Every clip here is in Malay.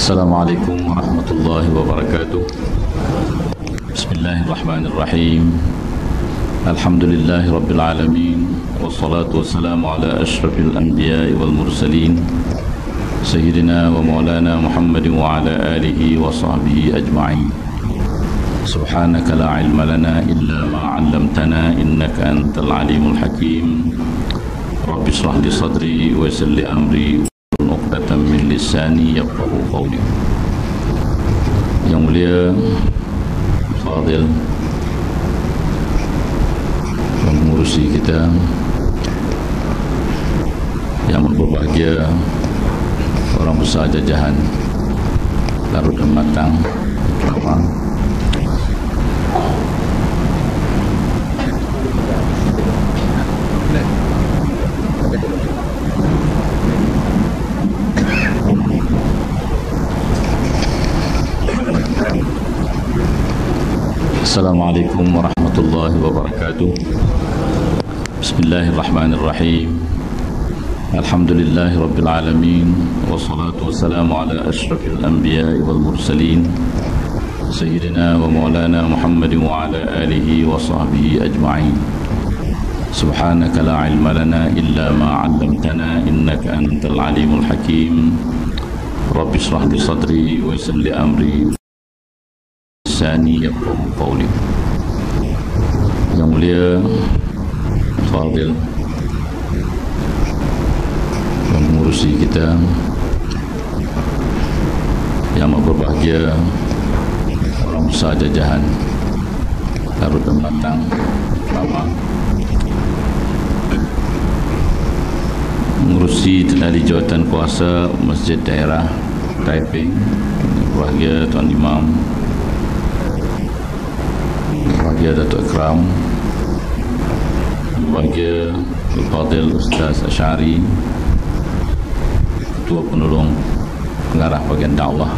Assalamualaikum warahmatullahi wabarakatuh. Bismillahirrahmanirrahim. Alhamdulillahi rabbil alamin. Wassalatu wassalamu ala ashrafil anbiya'i wal mursalin Sayyidina wa maulana Muhammadin wa ala alihi wa sahbihi ajma'in. Subhanaka la ilma lana illa ma 'allamtana innaka antal alimul hakim. Rabbi shrah li sadri wa yassir li amri nuqdatan min lisani yafqahu qawli. Yang mulia Fadil pengurusi kita, yang berbahagia orang besar jajahan Larut dan Matang, Assalamualaikum warahmatullahi wabarakatuh. Bismillahirrahmanirrahim. Alhamdulillahi rabbil alamin. Wassalatu wassalamu ala ashrafil anbiya'i wal mursalin Sayyidina wa maulana Muhammadin wa ala alihi wa sahbihi ajma'in. Subhanaka la ilma lana illa ma 'allamtana innaka antal alimul hakim. Rabbi shrah li sadri wa yassir li amri Sani yafqahu qawli. Yang mulia Fadil pengurusi kita, yang berbahagia orang besar jajahan Larut dan Matang, mengurusi ahli jawatan kuasa Masjid Daerah Taiping, berbahagia Tuan Imam, berbahagia Datuk Ikram, berbahagia Al-Fadil Ustaz Asy'ari, Ketua Penolong Pengarah Bahagian Dakwah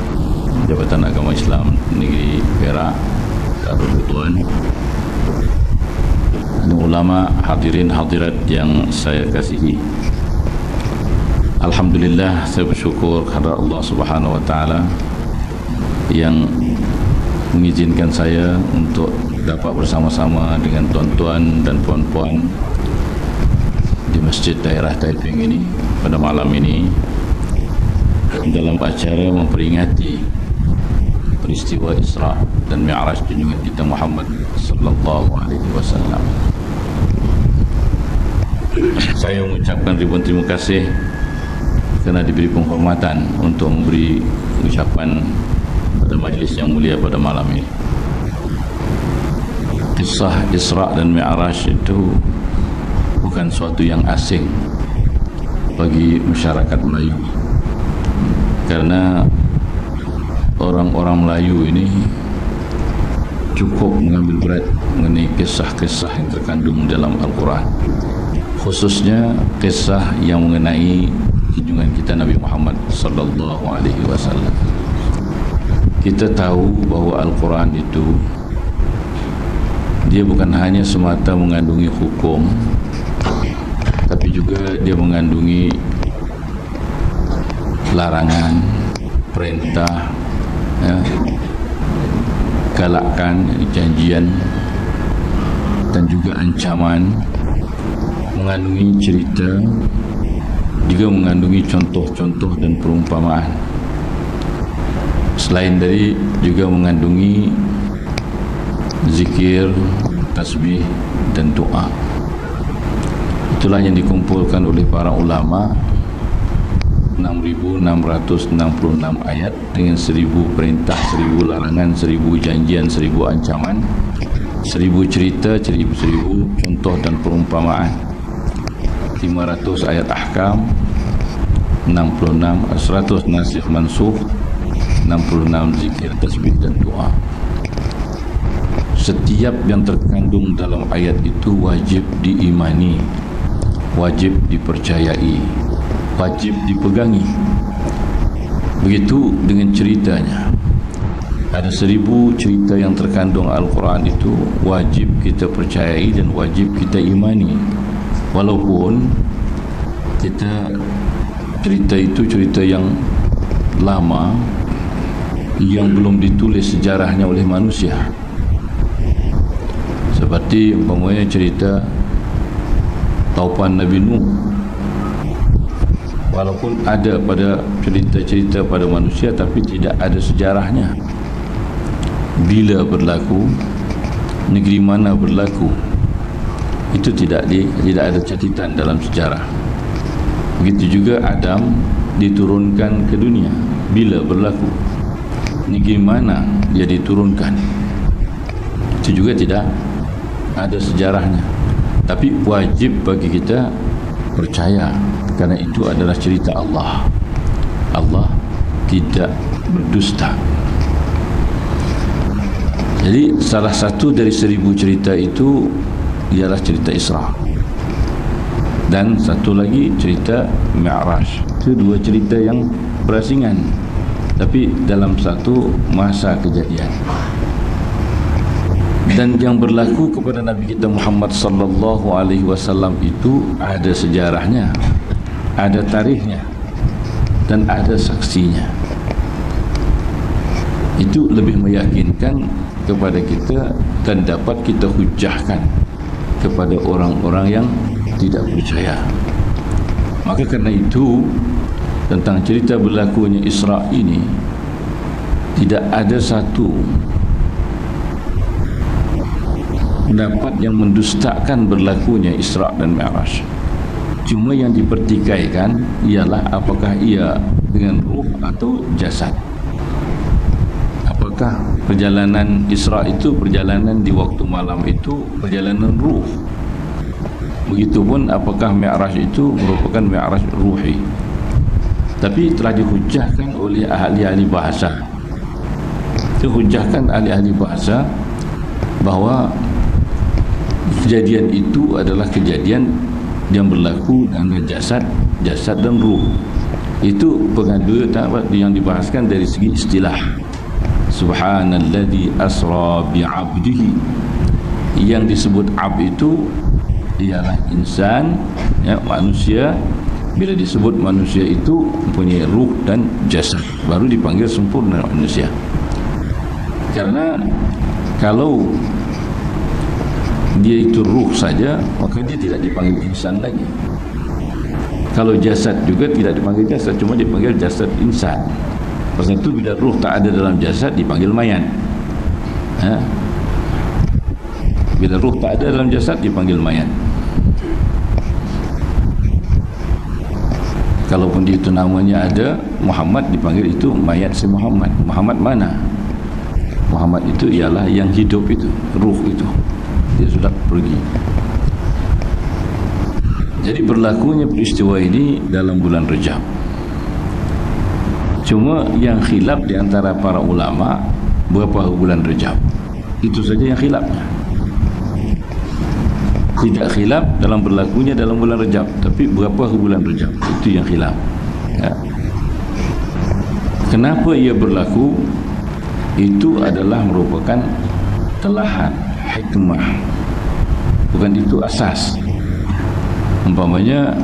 Jabatan Agama Islam Negeri Perak, Darul Ridwan, dan ulama, hadirin hadirat yang saya kasihi. Alhamdulillah, saya bersyukur kepada Allah Subhanahu wa taala yang mengizinkan saya untuk dapat bersama-sama dengan tuan-tuan dan puan-puan di Masjid Daerah Taiping ini pada malam ini dalam acara memperingati peristiwa Isra dan Mi'raj junjungan kita Muhammad sallallahu alaihi wasallam. Saya mengucapkan ribuan terima kasih kerana diberi penghormatan untuk memberi ucapan pada majlis yang mulia pada malam ini. Kisah Isra dan Mi'raj itu bukan suatu yang asing bagi masyarakat Melayu, karena orang-orang Melayu ini cukup mengambil berat mengenai kisah-kisah yang terkandung dalam Al-Quran, khususnya kisah yang mengenai junjungan kita Nabi Muhammad sallallahu alaihi wasallam. Kita tahu bahawa Al-Quran itu dia bukan hanya semata mengandungi hukum, tapi juga dia mengandungi larangan, perintah, ya, galakan, janjian, dan juga ancaman, mengandungi cerita, juga mengandungi contoh-contoh dan perumpamaan. Selain dari juga mengandungi zikir, tasbih dan doa. Itulah yang dikumpulkan oleh para ulama, 6.666 ayat dengan 1.000 perintah, 1.000 larangan, 1.000 janjian, 1.000 ancaman, 1.000 cerita, 1.000 contoh dan perumpamaan, 500 ayat ahkam, 66, 100 nasikh mansukh, 66 zikir, tasbih dan doa. Setiap yang terkandung dalam ayat itu wajib diimani, wajib dipercayai, wajib dipegangi. Begitu dengan ceritanya. Ada 1000 cerita yang terkandung Al-Quran itu wajib kita percayai dan wajib kita imani. Walaupun kita cerita itu cerita yang lama, yang belum ditulis sejarahnya oleh manusia. Seperti umpamanya cerita taupan Nabi Nuh. Walaupun ada pada cerita-cerita pada manusia, tapi tidak ada sejarahnya. Bila berlaku, negeri mana berlaku, itu tidak ada catatan dalam sejarah. Begitu juga Adam diturunkan ke dunia, bila berlaku, negeri mana dia diturunkan, itu juga tidak ada sejarahnya. Tapi wajib bagi kita percaya, karena itu adalah cerita Allah. Allah tidak berdusta. Jadi salah satu dari 1000 cerita itu ialah cerita Isra, dan satu lagi cerita Mi'raj. Itu 2 cerita yang berasingan, tapi dalam satu masa kejadian. Dan yang berlaku kepada Nabi kita Muhammad sallallahu alaihi wasallam itu ada sejarahnya, ada tarikhnya, dan ada saksinya. Itu lebih meyakinkan kepada kita dan dapat kita hujahkan kepada orang-orang yang tidak percaya. Maka kerana itu, tentang cerita berlakunya Isra ini tidak ada satu pendapat yang mendustakan berlakunya Isra dan Mi'raj. Cuma yang dipertikaikan ialah apakah ia dengan ruh atau jasad. Apakah perjalanan Isra itu perjalanan di waktu malam itu perjalanan ruh. Begitupun apakah Mi'raj itu merupakan Mi'raj ruhi. Tapi telah dihujahkan oleh ahli-ahli bahasa. Dihujahkan ahli-ahli bahasa bahawa kejadian itu adalah kejadian yang berlaku dengan jasad dan ruh. Itu pengadu yang dibahaskan dari segi istilah. Subhanalladzi asra bi'abdihi. Yang disebut abd itu ialah insan, ya, manusia. Bila disebut manusia itu mempunyai ruh dan jasad, baru dipanggil sempurna manusia. Karena kalau dia itu ruh saja, maka dia tidak dipanggil insan lagi. Kalau jasad juga tidak dipanggil jasad, cuma dipanggil jasad insan. Pasal itu bila ruh tak ada dalam jasad dipanggil mayat. Bila ruh tak ada dalam jasad dipanggil mayat. Kalaupun dia itu namanya ada Muhammad, dipanggil itu mayat si Muhammad. Muhammad mana? Muhammad itu ialah yang hidup itu, ruh itu. Dia sudah pergi. Jadi berlakunya peristiwa ini dalam bulan Rajab. Cuma yang khilaf di antara para ulama berapa bulan Rajab. Itu saja yang khilafnya. Tidak khilaf dalam berlakunya dalam bulan Rajab, tapi berapa bulan Rajab, itu yang khilaf, ya. Kenapa ia berlaku? Itu adalah merupakan telahan hikmah, bukan itu asas. Umpamanya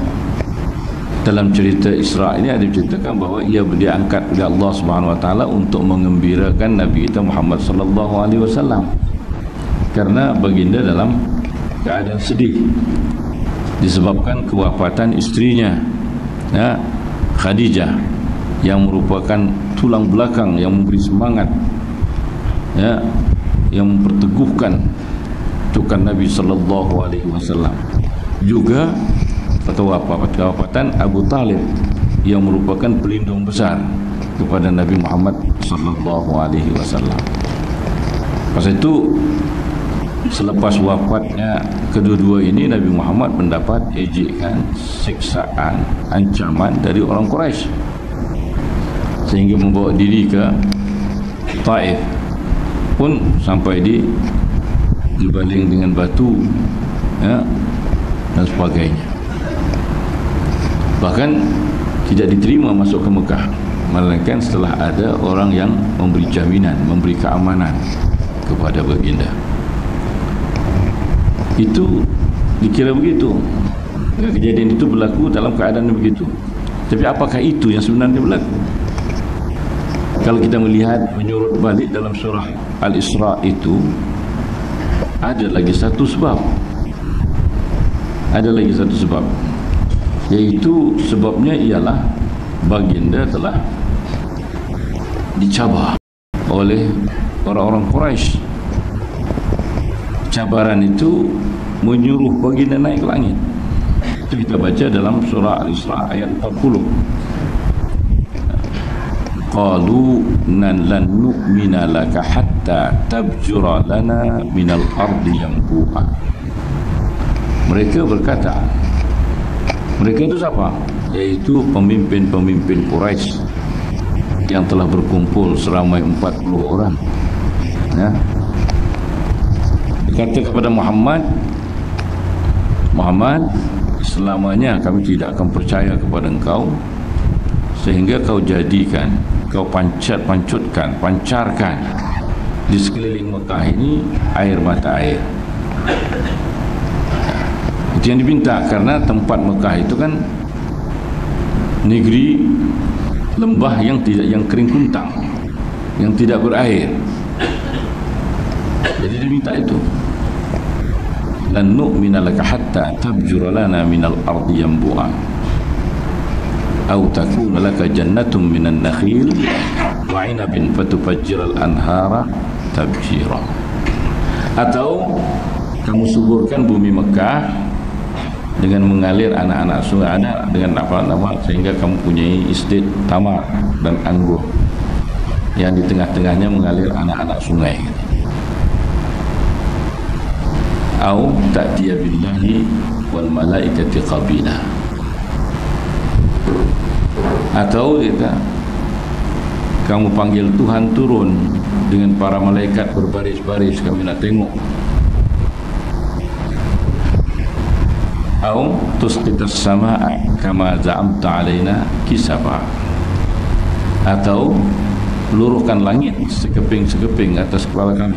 dalam cerita Isra ini ada diceritakan bahawa ia diangkat oleh Allah Subhanahu Wa Taala untuk mengembirakan Nabi kita Muhammad sallallahu alaihi wasallam, karena baginda dalam keadaan sedih disebabkan kewafatan istrinya, ya, Khadijah, yang merupakan tulang belakang yang memberi semangat, ya, yang memperteguhkan tukan Nabi sallallahu alaihi wasallam. Juga kewafatan Abu Talib yang merupakan pelindung besar kepada Nabi Muhammad sallallahu alaihi wasallam. Pasal itu Selepas wafatnya kedua-dua ini, Nabi Muhammad mendapat ejekan, siksaan, ancaman dari orang Quraisy, sehingga membawa diri ke Taif, pun sampai dibaling dengan batu, ya, dan sebagainya. Bahkan tidak diterima masuk ke Mekah, melainkan setelah ada orang yang memberi jaminan, memberi keamanan kepada baginda. Itu dikira begitu. Kejadian itu berlaku dalam keadaan begitu. Tapi apakah itu yang sebenarnya berlaku? Kalau kita melihat menyurut balik dalam surah Al-Isra itu, ada lagi satu sebab. Ada lagi satu sebab, yaitu sebabnya ialah baginda telah dicabar oleh orang-orang Quraisy. Cabaran itu menyuruh baginda naik ke langit. Itu kita baca dalam surah Al-Isra ayat 40. Qalu lan nu'mina laka hatta tabjura lana minal ardi yanbu'a. Mereka berkata, mereka itu siapa? Yaitu pemimpin-pemimpin Quraisy yang telah berkumpul seramai 40 orang, ya. Berkata kepada Muhammad, selamanya kami tidak akan percaya kepada engkau sehingga kau jadikan, kau pancarkan di sekeliling Mekah ini air mata air. Itu yang diminta, karena tempat Mekah itu kan negeri lembah yang kering kuntang, yang tidak berair. Jadi diminta itu, lan nu'mina laka hatta tabjura lana minal ardi yanbu'a aw takuna laka jannatun minan nakhil wa 'inabin fatufajjiral anhara tabjira. Atau kamu suburkan bumi Mekah dengan mengalir anak-anak sungai, ada dengan apa-apa, sehingga kamu punyai estate tamar dan anggur yang di tengah-tengahnya mengalir anak-anak sungai. Au ta'tiya billahi wal malaikati qabila. Atau kita, kamu panggil Tuhan turun dengan para malaikat berbaris-baris, kami nak tengok. Au tusqitas samaa kama za'amta alaina kisaba. Atau luruhkan langit sekeping-sekeping atas kepala kami.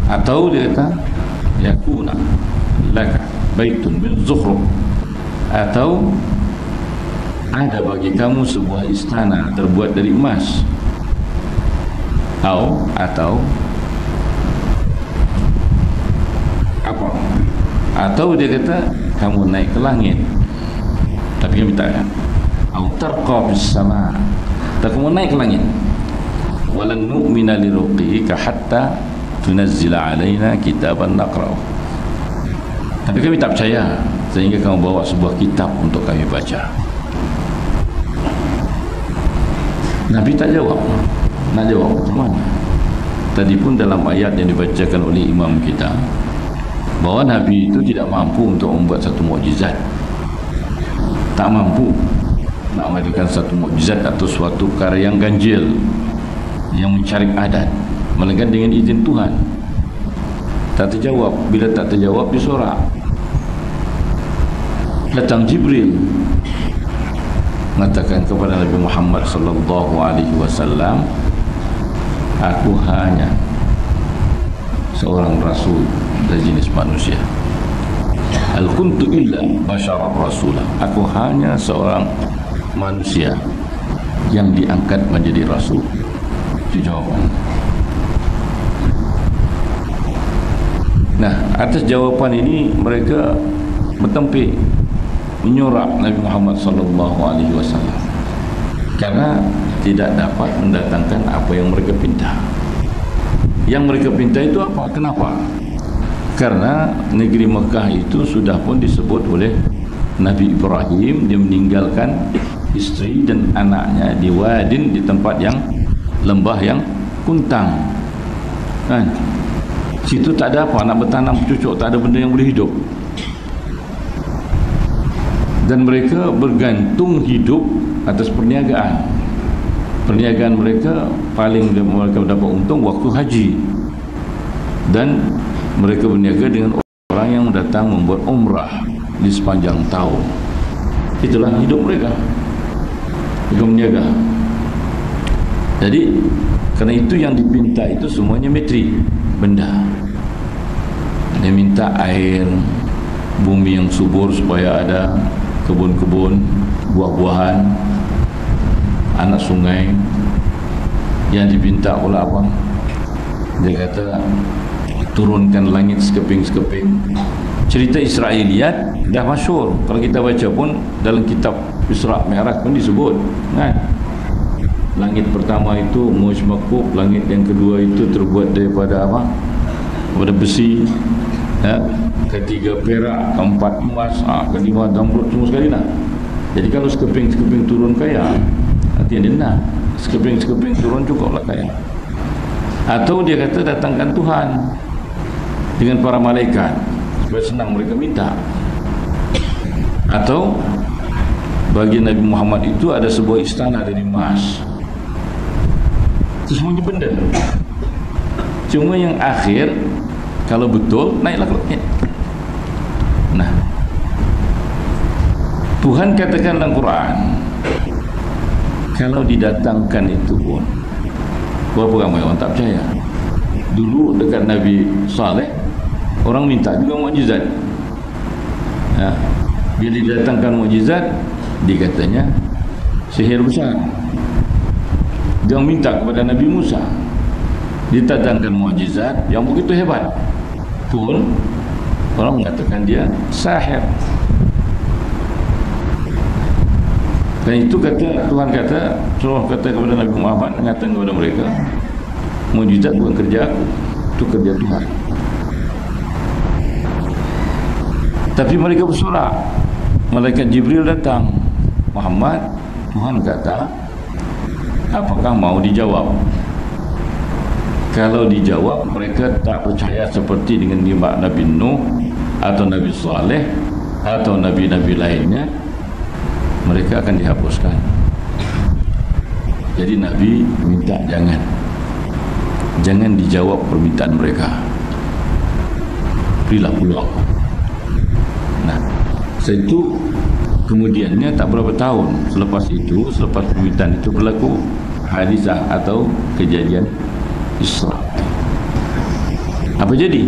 Atau dia kata yakuna laka baitun min zukhruf, atau ada bagi kamu sebuah istana terbuat dari emas. Atau apa? Atau dia kata kamu naik ke langit, tapi kami tak. Atau tarqa bis sama, tak kamu naik ke langit. Walan nu'mina liruqika hatta tunazzila alaina kitaban naqra'u. Tapi kami tak percaya sehingga kamu bawa sebuah kitab untuk kami baca. Nabi tak jawab. Nak jawab macam mana? Tadi pun dalam ayat yang dibacakan oleh imam kita, bahawa Nabi itu tidak mampu untuk membuat satu mukjizat. Tak mampu nak mengadakan satu mukjizat atau suatu karya yang ganjil, yang mencari adat, melainkan dengan izin Tuhan. Tak terjawab. Bila tak terjawab, disorak. Datang Jibril mengatakan kepada Nabi Muhammad sallallahu alaihi wasallam, aku hanya seorang rasul dari jenis manusia. Hal kuntu illa basyarar rasulah. Aku hanya seorang manusia yang diangkat menjadi rasul. Itu jawaban. Nah, atas jawapan ini mereka bertempik, menyurak Nabi Muhammad sallallahu alaihi wasallam karena tidak dapat mendatangkan apa yang mereka pinta. Yang mereka pinta itu apa? Kenapa? Karena negeri Mekah itu sudah pun disebut oleh Nabi Ibrahim, dia meninggalkan isteri dan anaknya di wadin, di tempat yang lembah yang kuntang. kan? Situ tak ada apa, nak bertanam cucuk, tak ada benda yang boleh hidup. Dan mereka bergantung hidup atas perniagaan. Perniagaan mereka paling mereka dapat untung waktu haji, dan mereka berniaga dengan orang yang datang membuat umrah di sepanjang tahun. Itulah hidup mereka, mereka berniaga. Jadi kerana itu yang dipinta itu semuanya materi, benda. Dia minta air, bumi yang subur supaya ada kebun-kebun, buah-buahan, anak sungai. Yang dipinta pula apa? Dia kata turunkan langit sekeping-sekeping. Cerita Israiliyat dah masyhur. Kalau kita baca pun dalam kitab Isra Mi'raj pun disebut, kan? Langit pertama itu muj makub, langit yang kedua itu terbuat daripada apa? Daripada besi, ya. Ketiga perak, keempat emas, kelima zamrud, semua sekali nak. Jadi kalau sekeping-sekeping turun kaya, artinya dia nak sekeping-sekeping turun cukuplah kaya. Atau dia kata datangkan Tuhan dengan para malaikat supaya senang mereka minta. Atau bagi Nabi Muhammad itu ada sebuah istana dari emas. Itu semuanya benda. Cuma yang akhir, kalau betul, naiklah ke langit. Nah, Tuhan katakan dalam Quran, kalau didatangkan itu pun, berapa ramai orang tak percaya. Dulu dekat Nabi Saleh, orang minta juga mukjizat. Ya, bila didatangkan mukjizat, dikatanya sihir besar. Dia minta kepada Nabi Musa, didatangkan mukjizat yang begitu hebat, pun orang mengatakan dia sahir. Dan itu kata Tuhan, kata Surah kata kepada Nabi Muhammad, mengatakan kepada mereka, mukjizat bukan kerja aku, itu kerja Tuhan. Tapi mereka bersorak. Malaikat Jibril datang, Muhammad, Tuhan kata, apakah mau dijawab? Kalau dijawab, mereka tak percaya seperti dengan Nabi Nuh atau Nabi Saleh atau Nabi-Nabi lainnya, mereka akan dihapuskan. Jadi Nabi minta jangan dijawab permintaan mereka, berilah peluang. Nah, setelah itu kemudiannya tak berapa tahun selepas itu, selepas permintaan itu berlaku hadisah atau kejadian Isra. Apa jadi?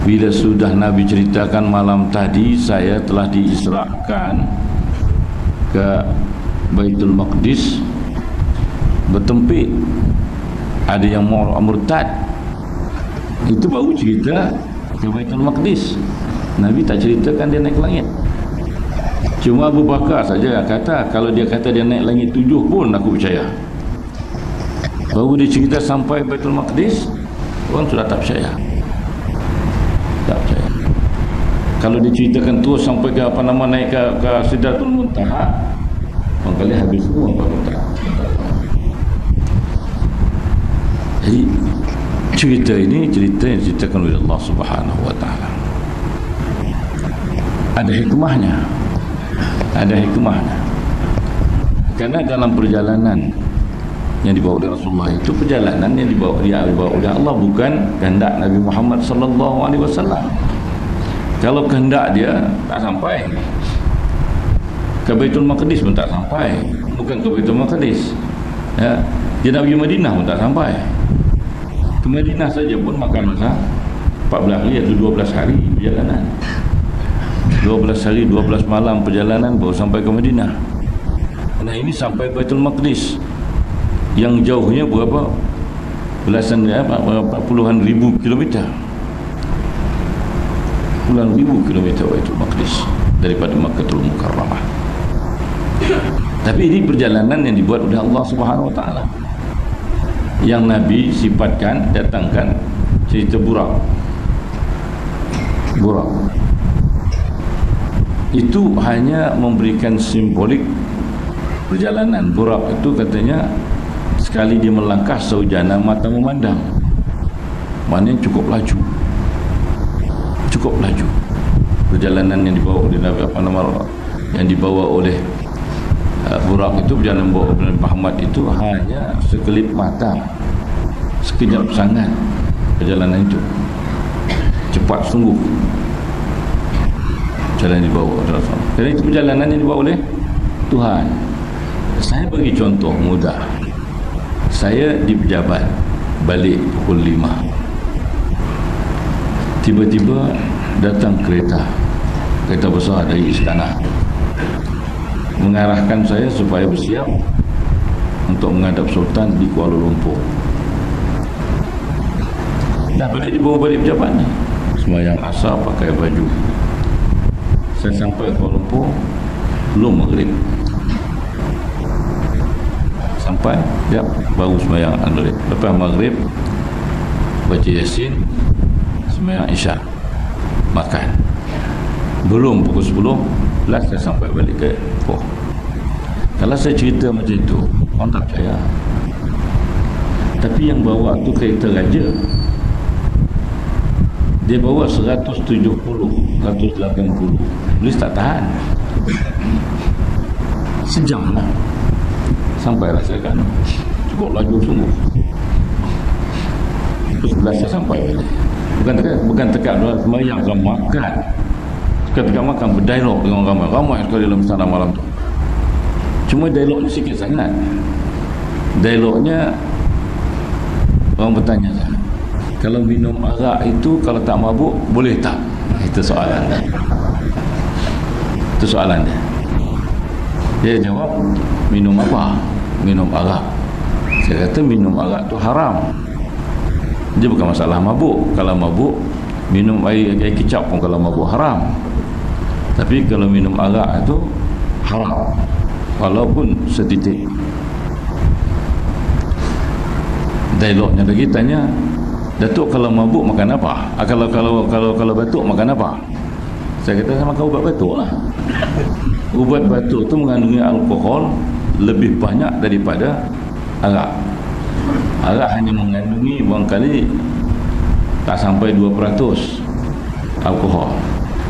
Bila sudah Nabi ceritakan malam tadi saya telah diisrakan ke Baitul Maqdis, bertempik, ada yang murtad, itu baru cerita ke Baitul Maqdis. Nabi tak ceritakan dia naik ke langit. Cuma Abu Bakar saja kata, kalau dia kata dia naik langit 7 pun aku percaya. Baru dia cerita sampai Baitul Maqdis, orang sudah tak percaya. Tak percaya. Kalau diceritakan terus sampai ke apa nama, naik ke Sidratul Muntaha, kali habis semua Muntaha. Jadi cerita ini cerita yang diceritakan oleh Allah Subhanahu wa taala. Ada hikmahnya. Ada hikmahnya. Karena dalam perjalanan yang dibawa oleh Rasulullah itu perjalanan yang dibawa oleh Allah, bukan kehendak Nabi Muhammad sallallahu alaihi wasallam. Kalau kehendak dia tak sampai ke Baitul Maqdis pun tak sampai, bukan ke Baitul Maqdis, ya, dia nak pergi Madinah pun tak sampai. Ke Madinah saja pun makan masa 14 hari atau 12 hari perjalanan, 12 hari 12 malam perjalanan baru sampai ke Madinah. Nah, ini sampai Baitul Maqdis yang jauhnya berapa belasan, puluhan ribu kilometer, puluhan ribu kilometer Baitul Maqdis daripada Makkahul Mukarramah. Tapi ini perjalanan yang dibuat oleh Allah Subhanahu wa taala, yang Nabi sifatkan, datangkan cerita Burak. Itu hanya memberikan simbolik perjalanan. Burak itu katanya sekali dia melangkah seujana mata memandang. maknanya cukup laju. Perjalanan yang dibawa oleh Nabi yang dibawa oleh Burak itu, perjalanan bawa Nabi Muhammad itu hanya sekelip mata, sekejap sangat. Perjalanan itu cepat sungguh, jalan dibawa Rasulullah. Jadi itu perjalanan yang dibawa oleh Tuhan. Saya bagi contoh mudah. Saya di pejabat balik pukul 5. Tiba-tiba datang kereta besar dari istana mengarahkan saya supaya bersiap untuk menghadap Sultan di Kuala Lumpur. Dah boleh dibawa balik pejabat ni, sembahyang asar pakai baju. Saya sampai Kuala Lumpur belum maghrib. Sampai baru sembahyang maghrib. Lepas maghrib baca Yasin, sembahyang Isya, makan. Belum pukul 10 last saya sampai balik ke Ipoh. Kalau saya cerita macam itu, orang tak percaya. Tapi yang bawa tu kereta raja, dia bawa 170, 180. Polis tak tahan, sejam lah sampailah saya kan. Cukup laju sungguh. Pukul 11 saya sampai. Bukan tekak sembahyang, saya makan. Ketika makan berdialog dengan ramai sekali dalam istana malam tu. Cuma dialognya sikit sangat. Dialognya orang bertanya, kalau minum arak itu kalau tak mabuk boleh tak? Itu soalan dia. Itu soalan dia. Dia jawab, minum apa? Minum arak. Saya kata minum arak tu haram. Dia bukan masalah mabuk. Kalau mabuk, minum air kicap pun kalau mabuk haram. Tapi kalau minum arak itu haram, walaupun setitik. Dialognya lagi tanya, Datuk kalau mabuk makan apa? Kalau batuk makan apa? Saya kata saya makan ubat batuk lah. Ubat batuk tu mengandungi alkohol lebih banyak daripada arak. Arak hanya mengandungi barangkali tak sampai 2% alkohol.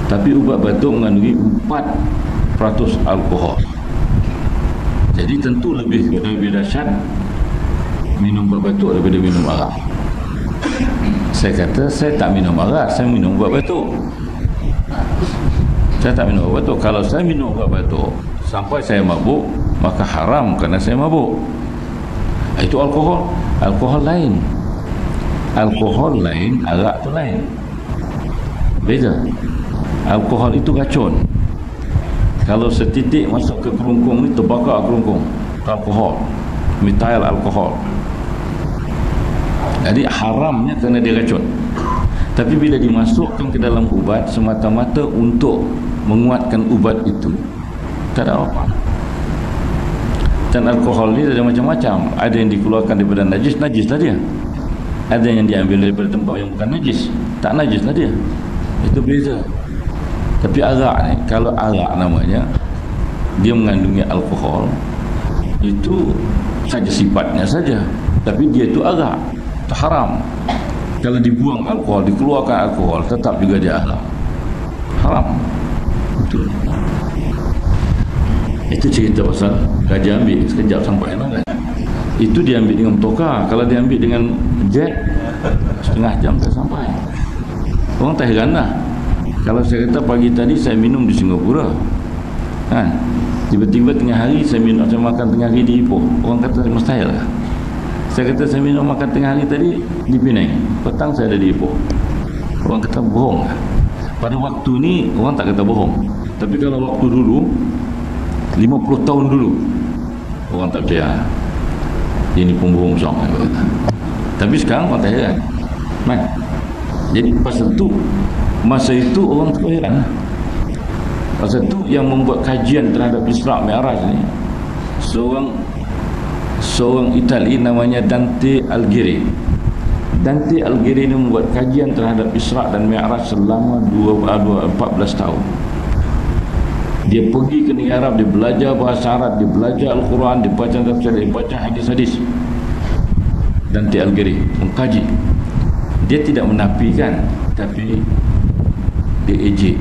Tapi ubat batuk mengandungi 4% alkohol. Jadi tentu lebih dahsyat minum ubat batuk daripada minum arak. Saya kata saya tak minum arak, saya minum ubat batuk. Saya tak minum ubat batuk. Kalau saya minum ubat batuk sampai saya mabuk, maka haram kerana saya mabuk. Itu alkohol. Alkohol lain. Alkohol lain, arak tu lain. Beza. Alkohol itu racun. Kalau setitik masuk ke kerungkung ni, terbakar kerungkung. Alkohol, methyl alkohol. Jadi haramnya kerana dia racun. Tapi bila dimasukkan ke dalam ubat semata-mata untuk menguatkan ubat itu, tak ada apa. Dan alkohol ni ada macam-macam. Ada yang dikeluarkan daripada najis lah dia. Ada yang diambil daripada tempat yang bukan najis, tak najis lah dia. Itu beza. Tapi arak ni, kalau arak namanya, dia mengandungi alkohol, itu saja sifatnya saja. Tapi dia itu arak, itu haram. Kalau dibuang alkohol, dikeluarkan alkohol, tetap juga dia arak, haram. Itu cerita pasal Raja ambil sekejap sampai mana. Itu dia ambil dengan motorkar. Kalau dia ambil dengan jet, setengah jam dah sampai. Orang tak heran lah. Kalau saya kata pagi tadi saya minum di Singapura, kan? Tiba-tiba tengah hari saya makan tengah hari di Ipoh, orang kata mustahil lah. Saya kata saya minum makan tengah hari tadi di Penang, petang saya ada di Ipoh, orang kata bohong lah. Pada waktu ni orang tak kata bohong. Tapi kalau waktu dulu 50 tahun dulu, orang tak percaya. Ini pembohong besar. Tapi sekarang orang tak heran, kan? Jadi pasal tu, masa itu orang tak heran. Pasal tu yang membuat kajian terhadap Isra' Mi'raj ni seorang Itali namanya Dante Alighieri. Dante Alighieri ni membuat kajian terhadap Isra' dan Mi'raj selama 14 tahun. Dia pergi ke negara Arab, dia belajar bahasa Arab, dia belajar Al-Quran, dia baca tafsir, dia baca hadis-hadis. Dante Alighieri mengkaji Dia tidak menafikan, tapi dia ejek.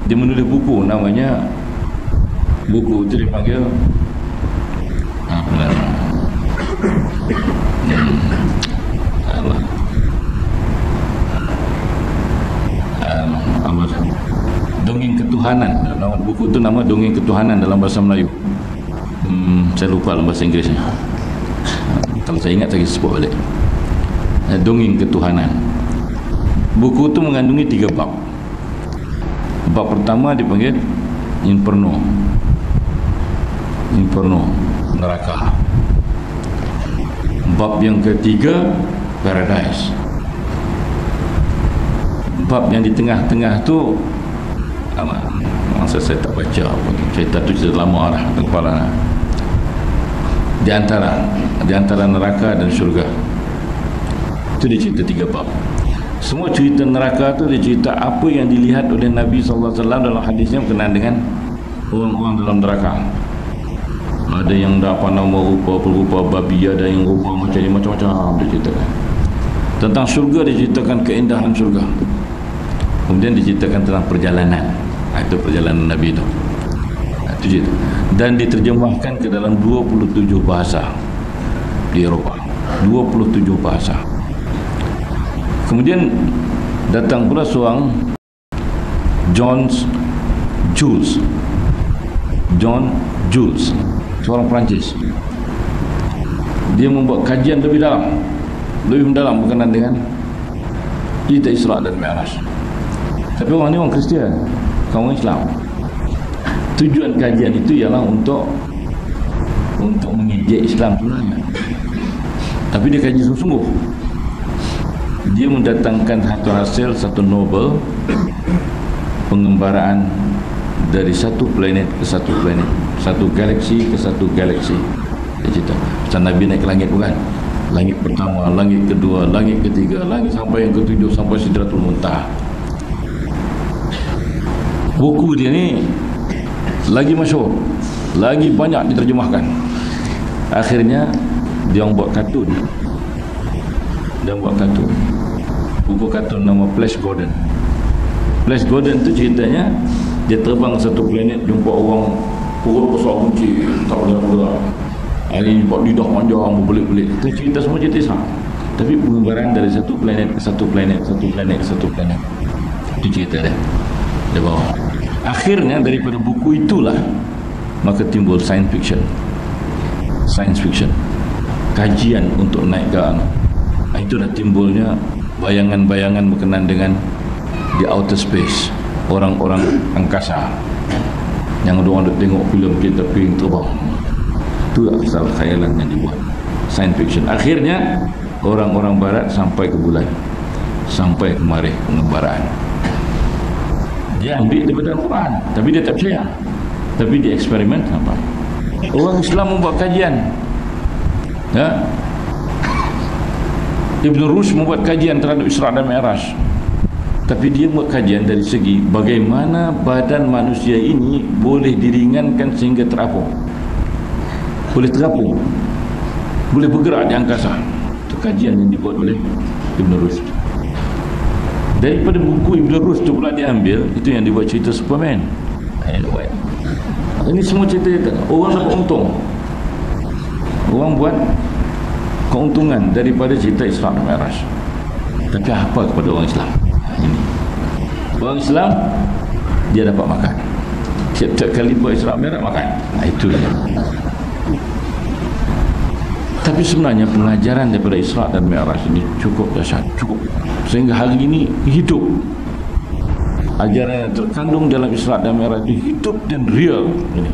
Dia menulis buku, namanya, buku itu dipanggil Dongeng Ketuhanan. Buku itu nama Dongeng Ketuhanan dalam bahasa Melayu. Saya lupa dalam bahasa Inggerisnya. Kalau saya ingat saya sebut balik. Dongeng Ketuhanan. Buku itu mengandungi 3 bab. Bab pertama dipanggil Inferno, neraka. Bab yang ketiga Paradise. Bab yang di tengah-tengah tu masa saya tak baca apa. Cerita tu cerita lama lah kepala. Di antara neraka dan syurga. Itu dia cerita 3 bab. Semua cerita neraka tu dia cerita apa yang dilihat oleh Nabi SAW dalam hadisnya berkenaan dengan orang-orang dalam neraka. Ada yang dah apa nama rupa babi, ada yang rupa macam-macam dia ceritakan. Tentang syurga dia ceritakan keindahan syurga. Kemudian diceritakan tentang perjalanan. Itu perjalanan Nabi itu. Itu cerita. Dan diterjemahkan ke dalam 27 bahasa di Eropah. 27 bahasa. Kemudian datang pula seorang John Jules, seorang Perancis. Dia membuat kajian lebih mendalam berkenaan dengan cerita Isra dan Mi'raj. Tapi orang ni orang Kristian, orang Islam. Tujuan kajian itu ialah untuk mengejek Islam sebenarnya. Tapi dia kaji sungguh-sungguh. Dia mendatangkan satu hasil, satu novel pengembaraan dari satu planet ke satu planet, satu galaksi ke satu galaksi. Dia cerita macam Nabi naik ke langit, bukan? Langit pertama, langit kedua, langit ketiga, langit sampai yang ketujuh, sampai Sidratul Muntaha. Buku dia ni lagi masyhur, lagi banyak diterjemahkan. Akhirnya dia buat kartun. Buku kartun nama Flash Gordon. Flash Gordon tu ceritanya dia terbang ke satu planet, jumpa orang perut besar kunci, tak boleh bergerak. Hari ni buat lidah panjang, berbelit-belit. Itu cerita semua cerita Islam. Tapi pengembaraan dari satu planet ke satu planet, satu planet ke satu planet. Itu cerita dia bawa. Akhirnya daripada buku itulah maka timbul science fiction. Kajian untuk naik ke itu dah timbulnya bayangan-bayangan berkenaan dengan di outer space, orang-orang angkasa yang ada orang tengok filem kita ping terbang. Itu asal khayalan yang dibuat, science fiction. Akhirnya orang-orang barat sampai ke bulan, sampai ke marikh pengembaraan. Dia ambil daripada Al-Quran, tapi dia tak percaya, tapi dia eksperimen sampai. Orang Islam membuat kajian, ya. Ibn Rushd membuat kajian terhadap Isra dan Mi'raj, tapi dia buat kajian dari segi bagaimana badan manusia ini boleh diringankan sehingga terapung, boleh terapung, boleh bergerak di angkasa. Itu kajian yang dibuat oleh Ibn Rushd. Daripada buku Ibn Rushd itu pula diambil, itu yang dibuat cerita Superman. Ini semua cerita orang dapat untung, orang buat keuntungan daripada cerita Isra dan Mi'raj. Tapi apa kepada orang Islam? Ini orang Islam, dia dapat makan tiap-tiap kali buat Isra dan Mi'raj, makan. Itu dia. Tapi sebenarnya pengajaran daripada Isra dan Mi'raj ini cukup dahsyat, cukup sehingga hari ini hidup. Ajaran yang terkandung dalam Isra dan Mi'raj itu hidup dan real, ini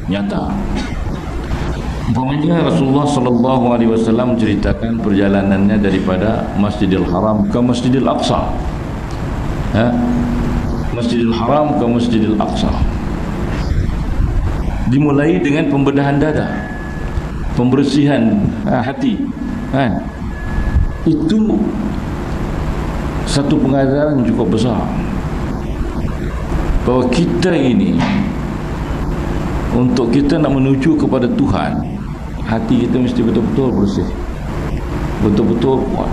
nyata. Umpamanya Rasulullah SAW menceritakan perjalanannya daripada Masjidil Haram ke Masjidil Aqsa, Masjidil Haram ke Masjidil Aqsa. Dimulai dengan pembedahan dada, pembersihan hati, itu satu pengajaran yang cukup besar bahawa kita ini, untuk kita nak menuju kepada Tuhan, hati kita mesti betul-betul bersih, betul-betul kuat.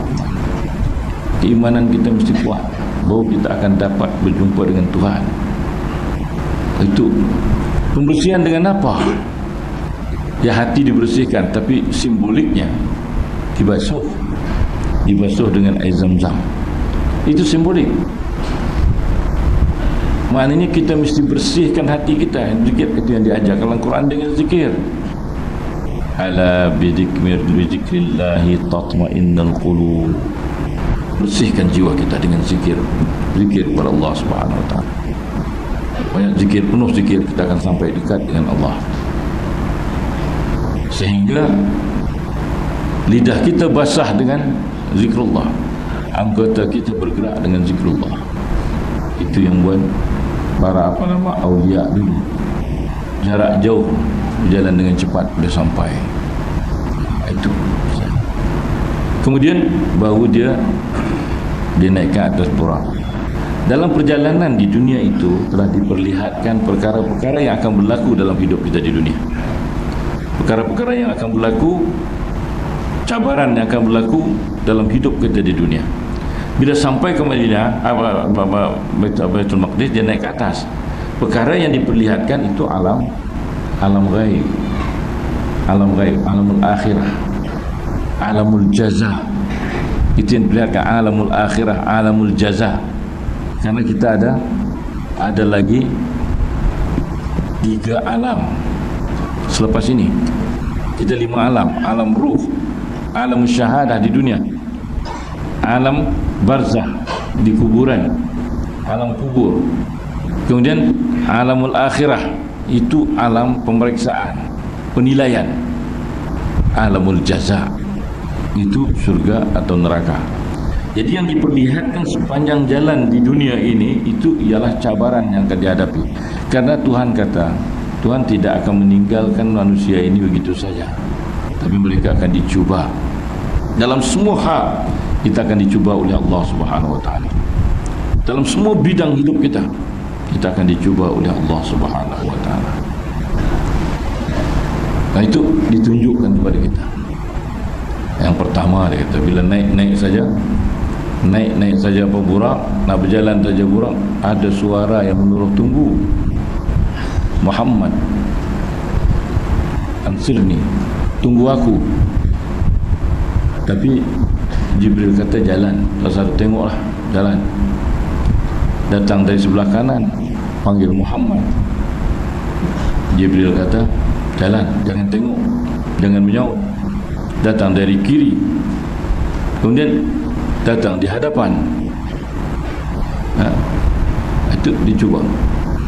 Keimanan kita mesti kuat, baru kita akan dapat berjumpa dengan Tuhan. Itu pembersihan dengan apa? Ya, hati dibersihkan, tapi simboliknya dibasuh dengan air Zam-Zam. Itu simbolik. Maknanya kita mesti bersihkan hati kita. Zikir itu yang diajar dalam Quran dengan zikir. Ala bidzikrillahi tatma'innul qulub. Bersihkan jiwa kita dengan zikir. Zikir kepada Allah Subhanahu wa taala. Banyak zikir, penuh zikir, kita akan sampai dekat dengan Allah. Sehingga lidah kita basah dengan zikrullah, anggota kita bergerak dengan zikrullah. Itu yang buat para aulia dulu, jarak jauh berjalan dengan cepat boleh sampai. Itu. Kemudian baru dia dinaikkan atas burak. Dalam perjalanan di dunia itu telah diperlihatkan perkara-perkara yang akan berlaku dalam hidup kita di dunia. Perkara-perkara yang akan berlaku, cabaran yang akan berlaku dalam hidup kita di dunia. Bila sampai ke Madinah, Baitul Maqdis, dia naik ke atas. Perkara yang diperlihatkan itu alam ghaib, alamul akhirah, alamul jaza. Itu yang diperlihatkan, alamul akhirah, alamul jaza. Karena kita ada lagi 3 alam selepas ini. Kita 5 alam. Alam ruh, alam syahadah di dunia, alam barzah di kuburan, alam kubur. Kemudian alamul akhirah, itu alam pemeriksaan, penilaian. Alamul jaza, itu surga atau neraka. Jadi yang diperlihatkan sepanjang jalan di dunia ini itu ialah cabaran yang akan dihadapi. Karena Tuhan kata, Tuhan tidak akan meninggalkan manusia ini begitu saja, tapi mereka akan dicuba. Dalam semua hal kita akan dicuba oleh Allah Subhanahu wa taala. Dalam semua bidang hidup kita akan dicuba oleh Allah Subhanahu wa taala. Nah, itu ditunjukkan kepada kita. Yang pertama dia kata, bila naik saja apa burak, nak berjalan saja burak, ada suara yang menyuruh tunggu. Muhammad, ansirni, tunggu aku. Tapi Jibril kata jalan. Rasul tengoklah jalan. Datang dari sebelah kanan, panggil Muhammad. Jibril kata jalan, jangan tengok, jangan menyaut. Datang dari kiri, kemudian datang di hadapan. Itu dicuba.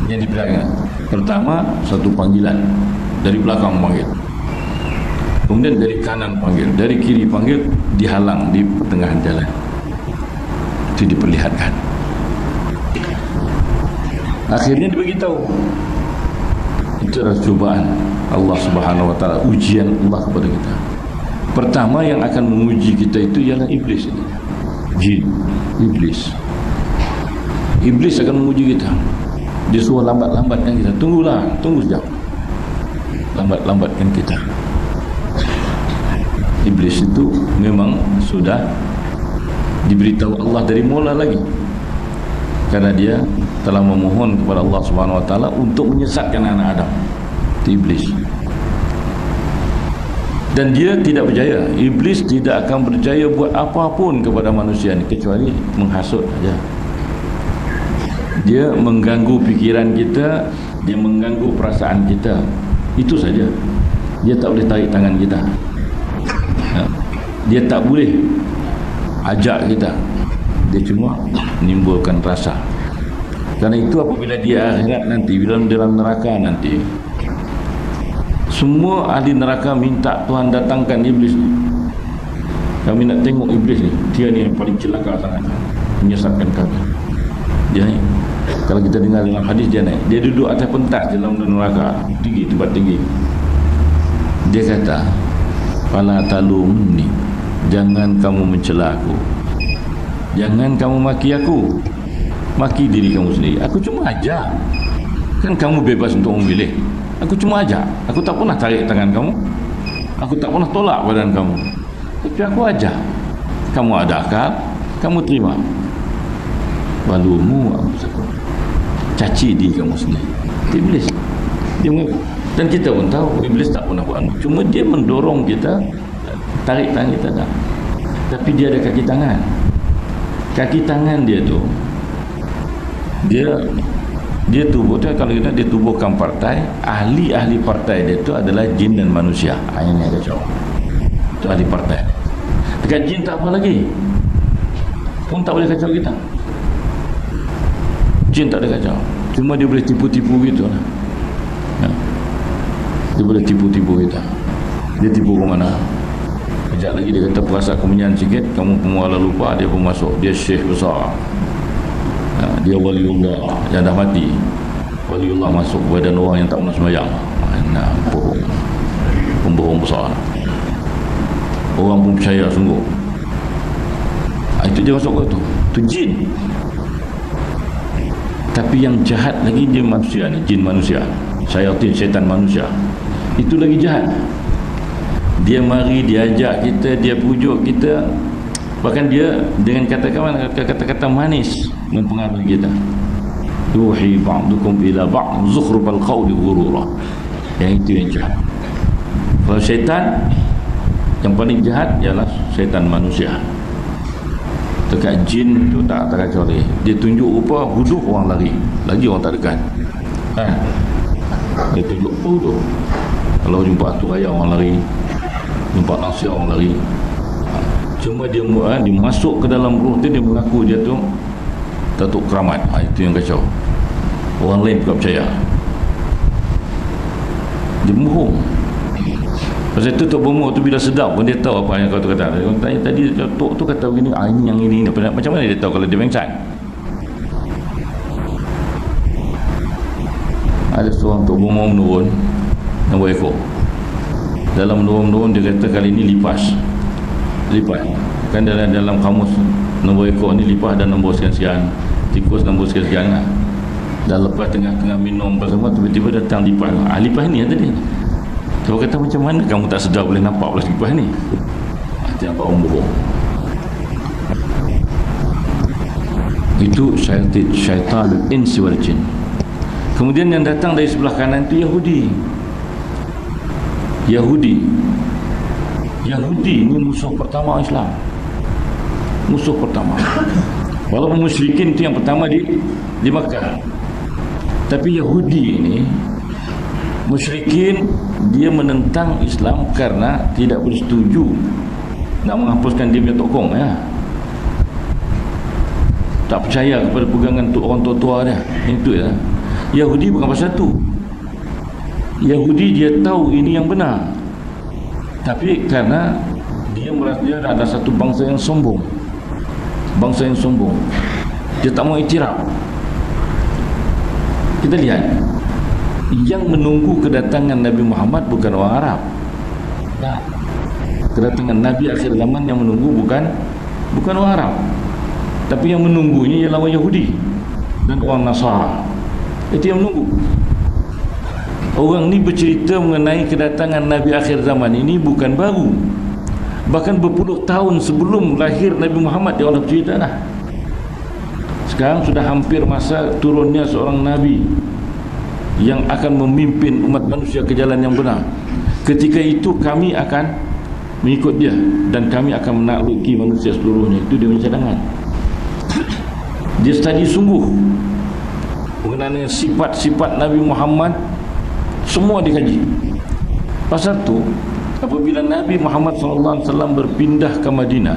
Yang diperlihatkan, pertama satu panggilan, dari belakang panggil, kemudian dari kanan panggil, dari kiri panggil, dihalang di pertengahan jalan. Itu diperlihatkan. Akhirnya diberitahu. Itu adalah cubaan Allah Subhanahu wa taala, ujian Allah kepada kita. Pertama yang akan menguji kita itu ialah iblis ini. Jin, iblis. Iblis akan menguji kita. Dia suruh lambat-lambatkan kita. Tunggu sekejap. Lambat-lambatkan kita. Iblis itu memang sudah diberitahu Allah dari mula lagi. Karena dia telah memohon kepada Allah Subhanahu wa taala untuk menyesatkan anak Adam. Itu iblis. Dan dia tidak berjaya. Iblis tidak akan berjaya buat apapun kepada manusia ini kecuali menghasut saja. Dia mengganggu fikiran kita, dia mengganggu perasaan kita. Itu saja. Dia tak boleh tarik tangan kita. Dia tak boleh ajak kita. Dia cuma menimbulkan rasa. Karena itu apabila dia akhirat nanti, bila dalam neraka nanti, semua ahli neraka minta Tuhan datangkan iblis ni. Kami nak tengok iblis ni. Dia ni yang paling celaka sangat, menyesatkan kami. Dia ni, kalau kita dengar dalam hadis, dia naik, dia duduk atas pentas dalam neraka, tinggi, tempat tinggi. Dia kata, fala talumni, jangan kamu mencela aku, jangan kamu maki aku, maki diri kamu sendiri. Aku cuma ajar. Kan kamu bebas untuk memilih. Aku cuma ajak. Aku tak pernah tarik tangan kamu. Aku tak pernah tolak badan kamu. Tapi aku ajak. Kamu ada akal, Kamu terima. Walumu anfusakum. Caci diri kamu sendiri. Iblis. Dia mengaku. Dan kita pun tahu Iblis tak pernah buat. Cuma dia mendorong kita, tarik tangan kita dah. Tapi dia ada kaki tangan. Kaki tangan dia tu, dia tubuh tu, kalau kita dia tubuhkan partai, ahli-ahli partai dia tu adalah jin dan manusia. Yang kacau. Itu ahli partai. Dekat jin tak apa lagi, pun tak boleh kacau kita. Jin tak ada kacau, cuma dia boleh tipu-tipu gitu lah. Dia boleh tipu-tipu kita. Dia tipu ke mana? Kejap lagi dia kata perasa kemenyan sikit, kamu pemuala lupa, dia pun masuk. Dia syekh besar, dia waliullah yang dah mati. Waliullah masuk kepada orang yang tak pernah sembahyang. Mana bohong, pembohong besar. Orang pun percaya sungguh. Itu dia masuk ke tu. Tu jin. Tapi yang jahat lagi dia manusia ni, jin manusia, syaitan manusia. Itu lagi jahat. Dia mari, dia ajak kita, dia pujuk kita, bahkan dia dengan kata-kata manis mempengaruhi kita. Yuhi ba'dukum ila ba'd zukhrufal qawli ghurura. Yang itu yang jahat. Kalau syaitan, yang paling jahat ialah syaitan manusia. Dekat jin tu tak kacau lagi. Dia tunjuk rupa huduh, orang lari. Lagi orang tak dekat. Dia tunjuk huduh. Kalau jumpa tu raya orang lari, jumpa nasihat orang lari. Cuma dia masuk ke dalam ruh tu, dia mengaku dia tu Datuk Keramat. Itu yang kacau. Orang lain bukan percaya. Dia bohong. Pasal itu Tok Bomo tu bila sedap pun dia tahu apa yang kau tu kata. Dia tanya tadi Tok tu kata begini, ini yang ini. Macam mana dia tahu kalau dia pengsan? Ada seorang Tok Bomo menurun nombor ekor. Dalam menurun dia kata kali ini lipas. Kan dalam kamus nombor ekor ni lipas dan nombor sekian-sekian. Tikus nombor sekian-sekian lah. Dan lepas tengah-tengah minum bersama, tiba-tiba datang lipas. Lipas ni yang tadi. Dia kata macam mana kamu tak sedar boleh nampak pula lipas ni? Itu yang orang bohong. Itu syaitan insi wal jin. Kemudian yang datang dari sebelah kanan itu Yahudi ini musuh pertama Islam. Musuh pertama. Walaupun musyrikin itu yang pertama di Makkah. Tapi Yahudi ini, musyrikin, dia menentang Islam karena tidak bersetuju nak menghapuskan dia punya tokong ya. Tak percaya kepada pegangan orang tua-tua dia. Itu ya. Yahudi bukan pasal tu. Yahudi dia tahu ini yang benar, tapi karena dia merasa dia ada satu bangsa yang sombong, dia tak mau iktiraf. Kita lihat, yang menunggu kedatangan Nabi Muhammad bukan orang Arab. Kedatangan Nabi akhir zaman yang menunggu bukan orang Arab, tapi yang menunggunya ialah orang Yahudi dan orang Nasara. Itu yang menunggu. Orang ni bercerita mengenai kedatangan Nabi akhir zaman ini bukan baru. Bahkan berpuluh tahun sebelum lahir Nabi Muhammad dia orang bercerita dah. Sekarang sudah hampir masa turunnya seorang Nabi yang akan memimpin umat manusia ke jalan yang benar. Ketika itu kami akan mengikut dia dan kami akan menakluki manusia seluruhnya. Itu dia punya cadangan. Dia study sungguh mengenai sifat-sifat Nabi Muhammad. Semua dikaji. Pasal tu apabila Nabi Muhammad SAW berpindah ke Madinah,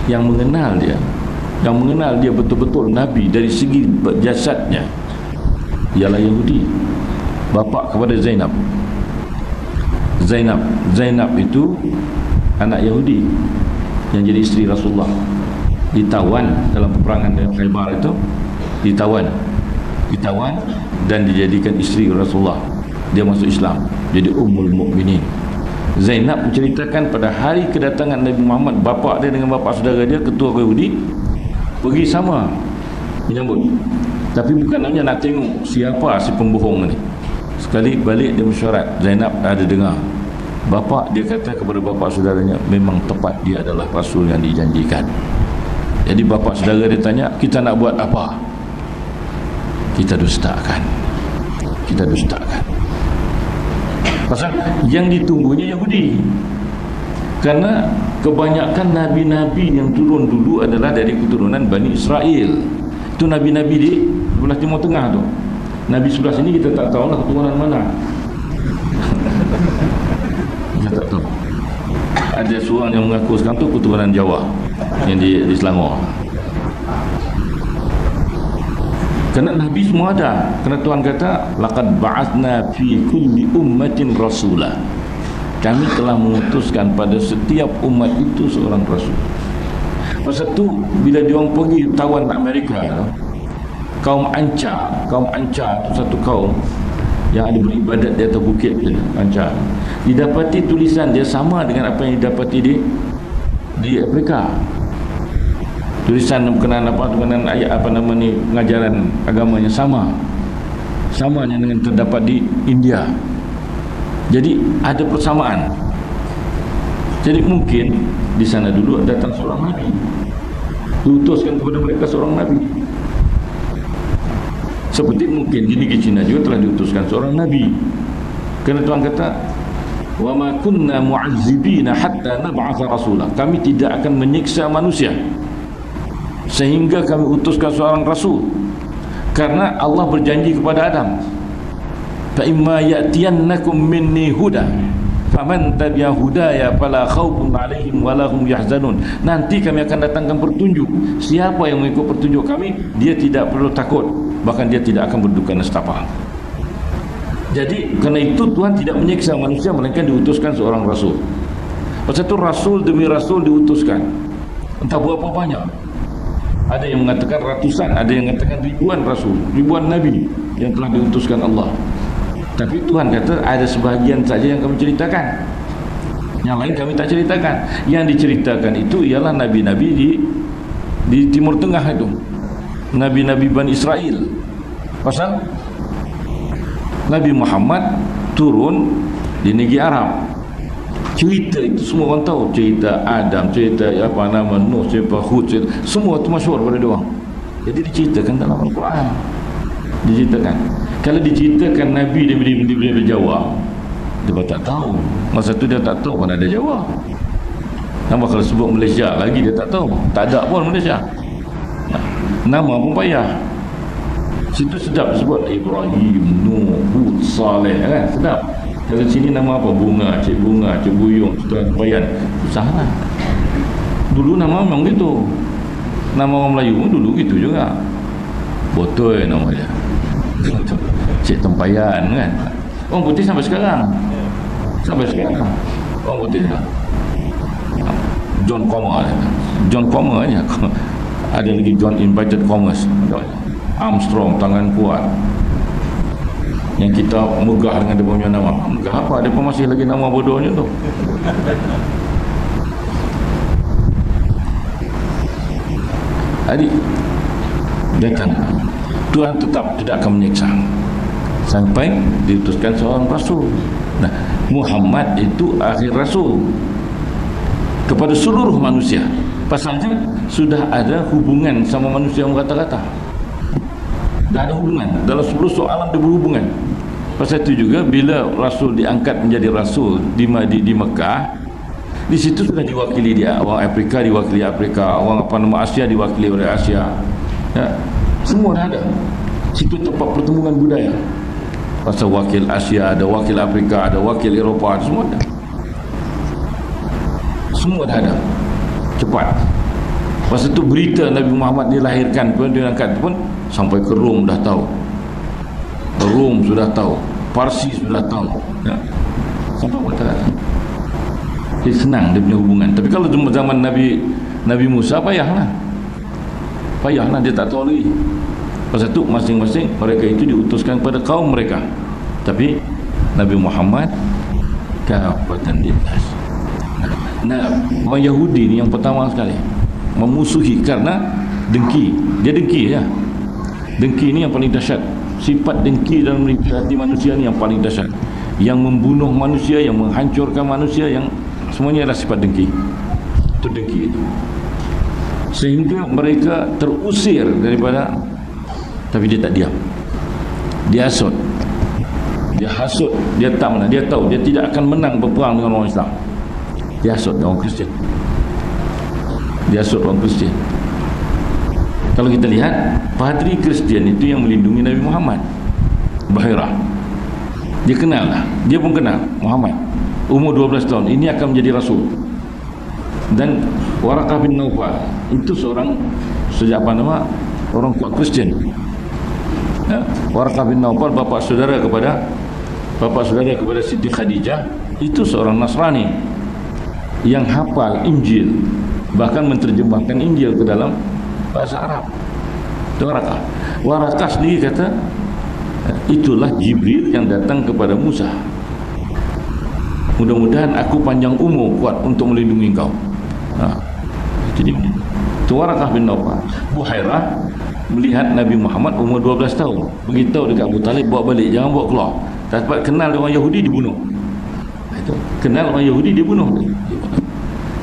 yang mengenal dia betul-betul Nabi dari segi jasadnya ialah Yahudi. Bapa kepada Zainab itu anak Yahudi yang jadi isteri Rasulullah. Ditawan dalam peperangan Khaybar itu, ditawan dan dijadikan isteri Rasulullah. Dia masuk Islam, jadi Ummul Mukminin. Zainab menceritakan pada hari kedatangan Nabi Muhammad, bapa dia dengan bapa saudara dia, ketua Yahudi, pergi sama menyambut. Tapi bukan hanya nak tengok siapa si pembohong ni. Sekali balik dia mesyuarat, Zainab ada dengar Bapa dia kata kepada bapa saudaranya, memang tepat dia adalah rasul yang dijanjikan. Jadi bapa saudara dia tanya, kita nak buat apa? Kita dustakan. Pasal yang ditunggunya Yahudi. Karena kebanyakan nabi-nabi yang turun dulu adalah dari keturunan Bani Israel. Itu nabi-nabi di sebelah Timur Tengah tu. Nabi sebelah sini kita tak tahu lah keturunan mana. Kita tak tahu. Ada seorang yang mengaku sekarang tu keturunan Jawa yang di Selangor. Kerana Nabi semua ada. Kerana Tuhan kata, laqad ba'athna fi kulli ummatin rasula. Kami telah mengutuskan pada setiap umat itu seorang rasul. Masa tu bila diorang pergi tawan Amerika, kaum Anca itu satu kaum yang ada beribadat di atas bukit Anca. Didapati tulisan dia sama dengan apa yang didapati di Afrika. Tulisan berkenaan ayat pengajaran agamanya sama dengan terdapat di India. Jadi ada persamaan. Jadi mungkin di sana dulu datang seorang nabi, diutuskan kepada mereka seorang nabi. Seperti mungkin di negeri Cina juga telah diutuskan seorang nabi. Kerana Tuhan kata, wa ma kunna mu'azzibina hatta nab'atha rasula. Kami tidak akan menyiksa manusia sehingga kami utuskan seorang rasul. Karena Allah berjanji kepada Adam, fa imma ya'tiyannakum minni huda faman tabi'a hudaya fala khaufun 'alaihim wa lahum yahzanun. Nanti kami akan datangkan petunjuk. Siapa yang mengikut petunjuk kami, dia tidak perlu takut, bahkan dia tidak akan berduka nestapa. Jadi kerana itu Tuhan tidak menyiksa manusia, melainkan diutuskan seorang rasul. Pasal itu rasul demi rasul diutuskan. Entah berapa banyak. Ada yang mengatakan ratusan, ada yang mengatakan ribuan rasul, ribuan nabi yang telah diutuskan Allah. Tapi Tuhan kata ada sebahagian saja yang kami ceritakan, yang lain kami tak ceritakan. Yang diceritakan itu ialah nabi-nabi di Timur Tengah itu, nabi-nabi Bani Israel. Pasal Nabi Muhammad turun di negeri Arab. Cerita itu semua orang tahu, cerita Adam, cerita Nuh, cerita Hud, semua itu masyhur pada dia orang. Jadi diceritakan dalam Al-Quran. Diceritakan. Kalau diceritakan Nabi daripada Jawa, dia tak tahu. Masa tu dia tak tahu mana ada Jawa. Nama kalau sebut Malaysia lagi dia tak tahu. Tak ada pun Malaysia. Nama pun payah. Situ sedap sebut Ibrahim, Nuh, Hud, Saleh kan, sedap. Kalau sini nama apa? Bunga, Cik Buyung, Sultan Bayan. Susah lah. Dulu nama memang gitu. Nama orang Melayu pun dulu gitu juga. Botol nama dia. Cik Tempayan kan. Orang putih sampai sekarang. Orang putih lah. John Comer aja. Ada lagi John Invited Commerce. Armstrong, tangan kuat. Yang kita megah dengan dia punya nama. Megah apa? Dia pun masih lagi nama bodohnya tu. Jadi datang, Tuhan tetap tidak akan menyiksa sampai diutuskan seorang rasul. Nah, Muhammad itu akhir rasul kepada seluruh manusia. Pasalnya sudah ada hubungan sama manusia yang rata-rata. Dah ada hubungan. Dalam 10 soalan dia berhubungan. Pasal itu juga bila Rasul diangkat menjadi Rasul di Mekah, di situ sudah diwakili dia. Orang Afrika diwakili Afrika, orang Asia diwakili oleh Asia. Ya, semua dah ada. Situ tempat pertemuan budaya. Pasal wakil Asia ada, wakil Afrika ada, wakil Eropah ada, semua ada. Semua dah ada. Cepat. Pasal itu berita Nabi Muhammad dilahirkan pun, diangkat pun sampai ke Rom dah tahu. Rom sudah tahu, Parsi sudah tahu, ya. Sampai kata-kata. Jadi senang dia punya hubungan. Tapi kalau zaman Nabi Musa payahlah dia tak tahu lagi. Pasal itu masing-masing mereka itu diutuskan kepada kaum mereka. Tapi Nabi Muhammad kafatan linnas. Nah, orang Yahudi ni yang pertama sekali memusuhi karena dengki. Dia dengki ya. Dengki ni yang paling dahsyat. Sifat dengki dalam hati manusia ni yang paling dahsyat. yang membunuh manusia, yang menghancurkan manusia, yang semuanya adalah sifat dengki. Itu dengki itu. Sehingga mereka terusir daripada, tapi dia tak diam. Dia hasut. Dia hasut, dia tak menang. Dia tahu dia tidak akan menang berperang dengan orang Islam. Dia hasut orang Kristian. Dia hasut orang Kristian. Kalau kita lihat, padri Kristian itu yang melindungi Nabi Muhammad, Bahira. Dia kenal lah. Dia pun kenal Muhammad. Umur 12 tahun. Ini akan menjadi Rasul. Dan Waraqah bin Naufal itu seorang, sejak apa nama, orang kuat Kristian. Ya? Waraqah bin Naufal bapa saudara kepada Siti Khadijah, itu seorang Nasrani yang hafal Injil, bahkan menterjemahkan Injil ke dalam bahasa Arab. Itu Waraqah. Waraqah sendiri kata, itulah Jibril yang datang kepada Musa. Mudah-mudahan aku panjang umur kuat untuk melindungi kau. Itu dia. Itu Waraqah bin Naufal. Buhairah melihat Nabi Muhammad umur 12 tahun, beritahu dekat Abu Talib, bawa balik, jangan bawa keluar. Sebab kenal orang Yahudi dibunuh. Itu kenal orang Yahudi dibunuh.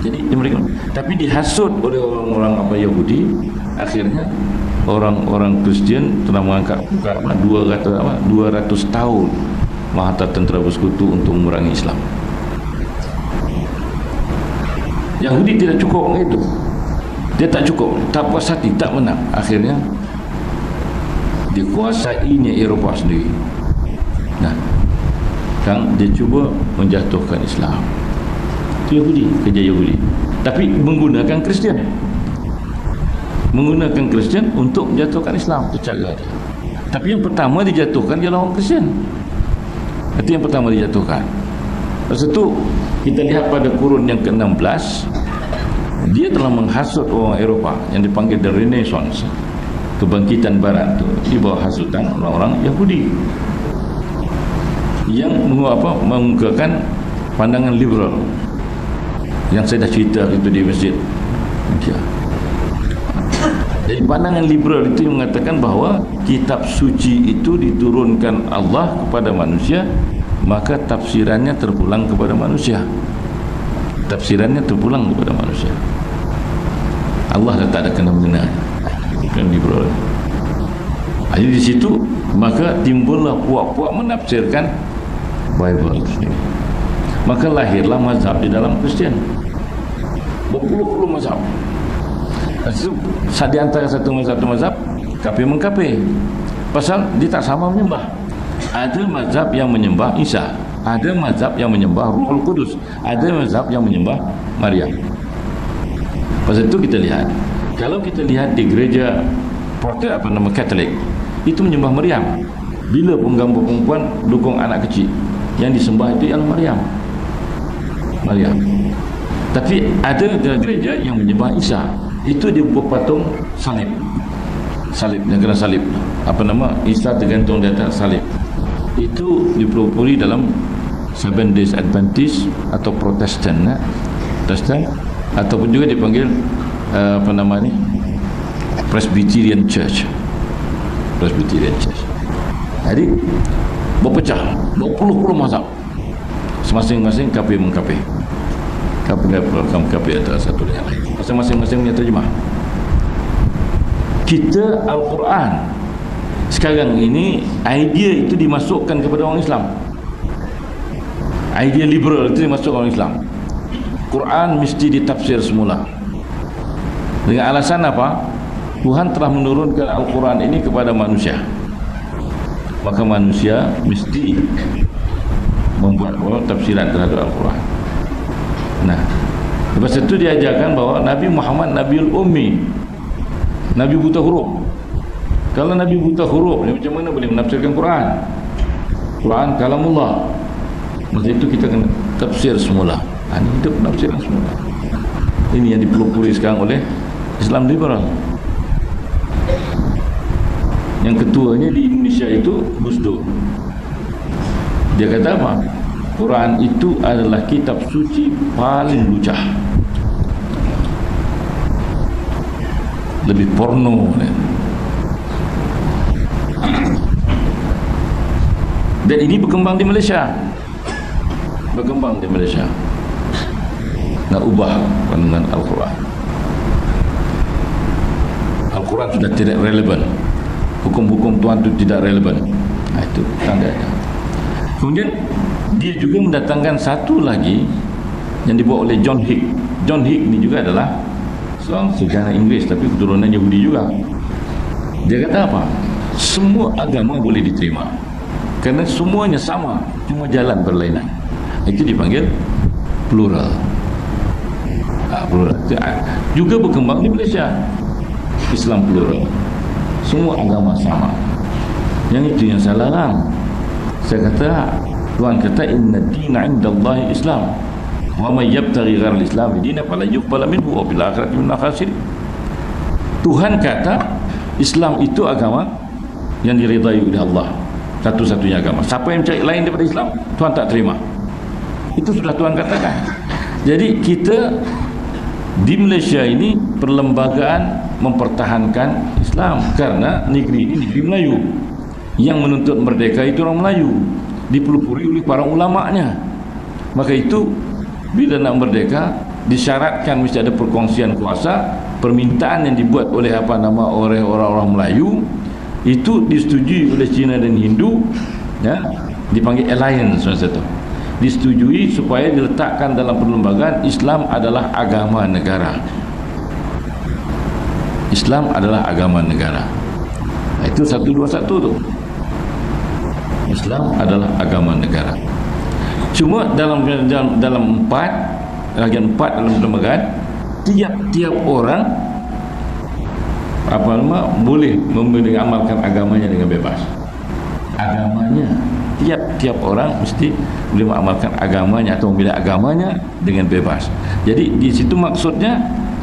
Jadi mereka, tapi dihasut oleh orang-orang apa Yahudi. Akhirnya orang-orang Kristian telah mengangkat 200 tahun Mahata Tentera Bersekutu untuk memerangi Islam. Yahudi tidak cukup dengan itu. Dia tak cukup, tak puas hati, tak menang. Akhirnya dikuasainya Eropah sendiri. Nah, kan dia cuba menjatuhkan Islam. Itu Yahudi, kerja Yahudi. Tapi menggunakan Kristian. Menggunakan Kristian untuk menjatuhkan Islam. Itu cara dia. Tapi yang pertama dijatuhkan ialah orang Kristian. Itu yang pertama dijatuhkan. Lepas itu kita lihat pada kurun yang ke-16, dia telah menghasut orang Eropah yang dipanggil The Renaissance, kebangkitan barat itu, di bawah hasutan orang-orang Yahudi yang mengungkapkan pandangan liberal yang saya dah cerita itu di masjid. Jadi pandangan liberal itu yang mengatakan bahawa kitab suci itu diturunkan Allah kepada manusia, maka tafsirannya terpulang kepada manusia. Tafsirannya terpulang kepada manusia. Allah dah tak ada kena-mengena. Bukan liberal. Jadi di situ maka timbullah puak-puak menafsirkan Bible sendiri. Maka lahirlah mazhab di dalam Kristian. Berpuluh-puluh mazhab. Di antara satu mazhab kafir mengkafir. Pasal dia tak sama menyembah. Ada mazhab yang menyembah Isa, ada mazhab yang menyembah Ruhul Kudus, ada mazhab yang menyembah Maryam. Pasal itu kita lihat, kalau kita lihat di gereja Katolik, itu menyembah Maryam. Bila pun gambar perempuan dukung anak kecil, yang disembah itu ialah Maryam. Tapi ada gereja yang menyembah Isa, itu dia buat patung salib, yang kena salib. Isa tergantung di atas salib. Itu dipelopori dalam Seven Days Adventist atau Protestan, ataupun juga dipanggil Presbyterian Church. Jadi berpecah, berpuluh-puluh mazhab, masing-masing kafir mengkafir. Kafir antara satu dengan lain. Masing-masing punya terjemah. Kita Al-Quran sekarang ini, idea itu dimasukkan kepada orang Islam. Idea liberal itu dimasukkan orang Islam. Quran mesti ditafsir semula. Dengan alasan apa? Tuhan telah menurunkan Al-Quran ini kepada manusia, maka manusia mesti membuat tafsiran terhadap Al-Quran. Nah, lepas itu diajarkan bahawa Nabi Muhammad Nabiul Ummi, Nabi buta huruf. Kalau Nabi buta huruf, macam mana boleh menafsirkan Quran? Quran kalamullah. Maka itu kita kena tafsir semula. Ini itu penafsiran semula. Ini yang dipelopori sekarang oleh Islam liberal. Yang ketuanya di Indonesia itu Gus Dur. Dia kata apa? Quran itu adalah kitab suci paling lucah, lebih porno. Dan ini berkembang di Malaysia. berkembang di Malaysia. Nak ubah pandangan Al-Quran. Al-Quran sudah tidak relevan. Hukum-hukum Tuhan itu tidak relevan. Itu tandanya. Kemudian dia juga mendatangkan satu lagi yang dibuat oleh John Hick. John Hick ini juga adalah seorang sejarah Inggeris tapi keturunan Yahudi juga. Dia kata apa? Semua agama boleh diterima kerana semuanya sama, cuma jalan berlainan. Itu dipanggil plural. Plural juga berkembang di Malaysia. Islam plural, semua agama sama. Yang itu yang saya larang. Saya kata, Tuhan kata inna dina indallahi Islam wa may yabtaghi ghairal Islam dinan fala yuqbal minhu wa bil akhirati minal khasirin. Tuhan kata Islam itu agama yang diridai oleh Allah, satu-satunya agama. Siapa yang mencari lain daripada Islam, Tuhan tak terima. Itu sudah Tuhan katakan. Jadi kita di Malaysia ini perlembagaan mempertahankan Islam karena negeri ini negeri Melayu. Yang menuntut merdeka itu orang Melayu, dipelopori oleh para ulamanya. Maka itu bila nak merdeka disyaratkan mesti ada perkongsian kuasa. Permintaan yang dibuat oleh oleh orang-orang Melayu itu disetujui oleh Cina dan Hindu, ya, dipanggil alliance masa itu. Disetujui supaya diletakkan dalam perlembagaan Islam adalah agama negara. Islam adalah agama negara. Itu 121 tu. Islam adalah agama negara. Cuma dalam bahagian 4 dalam perlembagaan, tiap-tiap orang boleh mengamalkan agamanya dengan bebas. Agamanya, tiap-tiap orang mesti boleh mengamalkan agamanya atau memilih agamanya dengan bebas. Jadi di situ maksudnya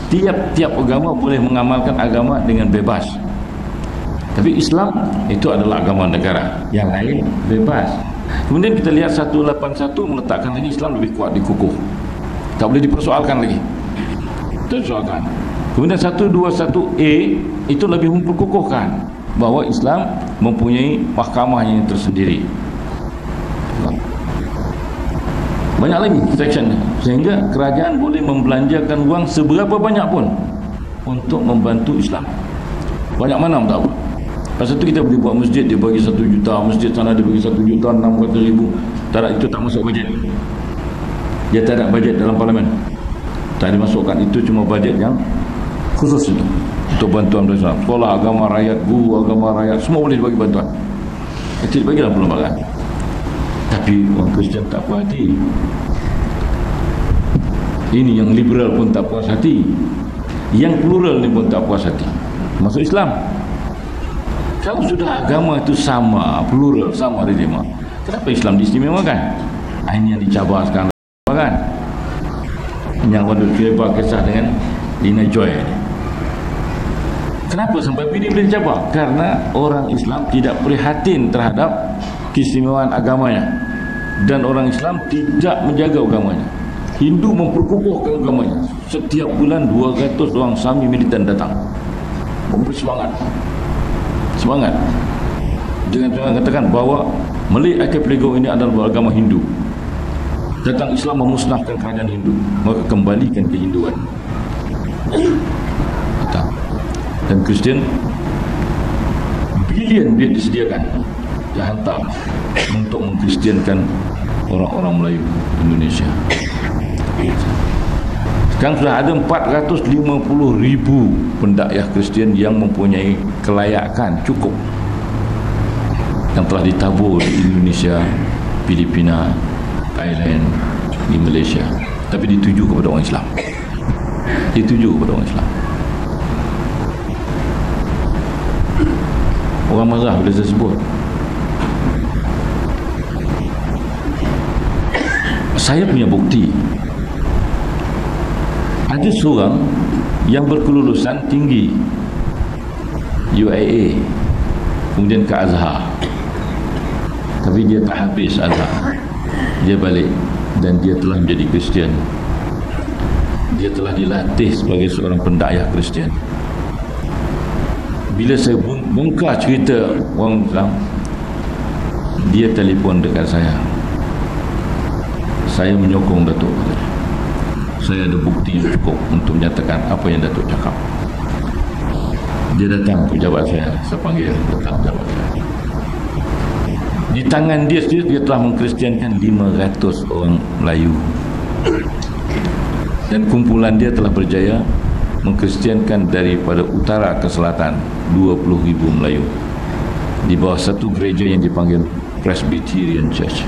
tiap-tiap agama boleh mengamalkan agama dengan bebas. Tapi Islam itu adalah agama negara, yang lain bebas. Kemudian kita lihat 181 meletakkan lagi Islam lebih kuat, dikukuh, tak boleh dipersoalkan lagi. Itu soalan. Kemudian 121A itu lebih memperkukuhkan bahawa Islam mempunyai mahkamahnya tersendiri. Banyak lagi section, sehingga kerajaan boleh membelanjakan wang seberapa banyak pun untuk membantu Islam. Banyak mana tak apa. Pasal itu kita boleh buat masjid, dia bagi 1 juta, masjid sana dia bagi 1,600,000. Tak ada, itu tak masuk bajet. Dia tak ada bajet dalam parlimen. Tak dimasukkan, itu cuma bajet yang khusus itu untuk bantuan Islam. Sekolah agama rakyat, guru agama rakyat, semua boleh dibagi bantuan. Itu dibagi dalam perlembagaan. Tapi orang Kristian tak puas hati. Ini yang liberal pun tak puas hati, yang plural ni pun tak puas hati. Masuk Islam. Kalau sudah agama itu sama, plural, sama diterima, kenapa Islam diistimewakan? Ini yang dicabar sekarang, kan? Yang waktu kita kisah dengan Lina Joy. Kenapa sampai ini boleh dicabar? Karena orang Islam tidak prihatin terhadap keistimewaan agamanya, dan orang Islam tidak menjaga agamanya. Hindu memperkukuhkan agamanya. Setiap bulan 200 orang Sami militan datang memberi semangat dengan Tuhan katakan bahawa Malay Archipelago ini adalah agama Hindu. Datang Islam memusnahkan kerajaan Hindu, maka kembalikan kehinduan. Dan Kristian bilion duit disediakan, dia hantar untuk mengkristiankan orang-orang Melayu Indonesia. Sekarang sudah ada 450,000 pendakwah Kristian yang mempunyai kelayakan cukup, yang telah ditabur di Indonesia, Filipina, Thailand, di Malaysia, tapi dituju kepada orang Islam. Dituju kepada orang Islam. Orang marah bila saya sebut. Saya punya bukti. Ada seorang yang berkelulusan tinggi UIA, kemudian ke Azhar, tapi dia tak habis Azhar, dia balik dan dia telah menjadi Kristian. Dia telah dilatih sebagai seorang pendakwah Kristian. Bila saya bongkar cerita orang Islam, dia telefon dekat saya. Saya menyokong Datuk. Saya ada bukti yang cukup untuk menyatakan apa yang Datuk cakap. Dia datang pejabat saya panggil, datang pejabat saya. Di tangan dia sendiri, dia telah mengkristiankan 500 orang Melayu. Dan kumpulan dia telah berjaya mengkristiankan daripada utara ke selatan 20,000 Melayu di bawah satu gereja yang dipanggil Presbyterian Church.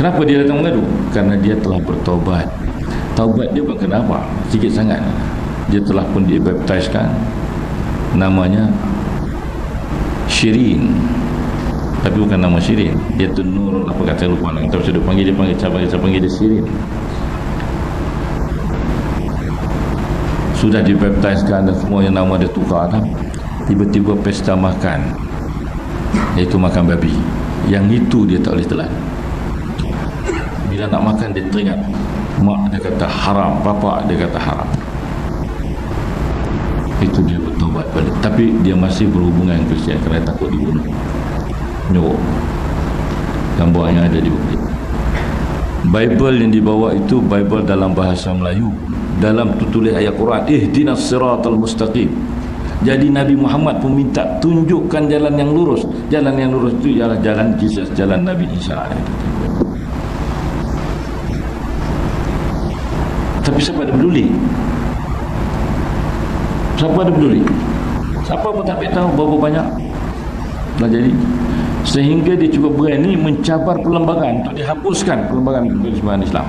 Kenapa dia datang mengadu? Karena dia telah bertaubat. Taubat dia bukan kenapa, sikit sangat. Dia telah pun dibaptiskan, namanya Shirin, tapi bukan nama Shirin. Dia tu Nur, apa kata lupa nak. Tapi saya panggil dia, saya panggil dia Shirin. Sudah dibaptiskan dan semua yang nama dia tukar dah. Tiba-tiba pesta makan, iaitu makan babi. Yang itu dia tak boleh telan. Bila nak makan dia teringat, mak dia kata haram, bapa dia kata haram. Itu dia bertobat balik. Tapi dia masih berhubungan dengan Kristian kerana takut dibunuh. Nyuruk. Gambar yang ada di bukit. Bible yang dibawa itu Bible dalam bahasa Melayu. Dalam tertulis ayat Quran, ihdinas siratal mustaqim. Jadi Nabi Muhammad pun minta tunjukkan jalan yang lurus. Jalan yang lurus itu ialah jalan Jesus, jalan Nabi Isa. Tapi siapa ada peduli? Siapa ada peduli? Siapa pun tak tahu berapa banyak dah jadi. Sehingga dia cuba berani mencabar perlembagaan untuk dihapuskan perlembagaan keagamaan Islam.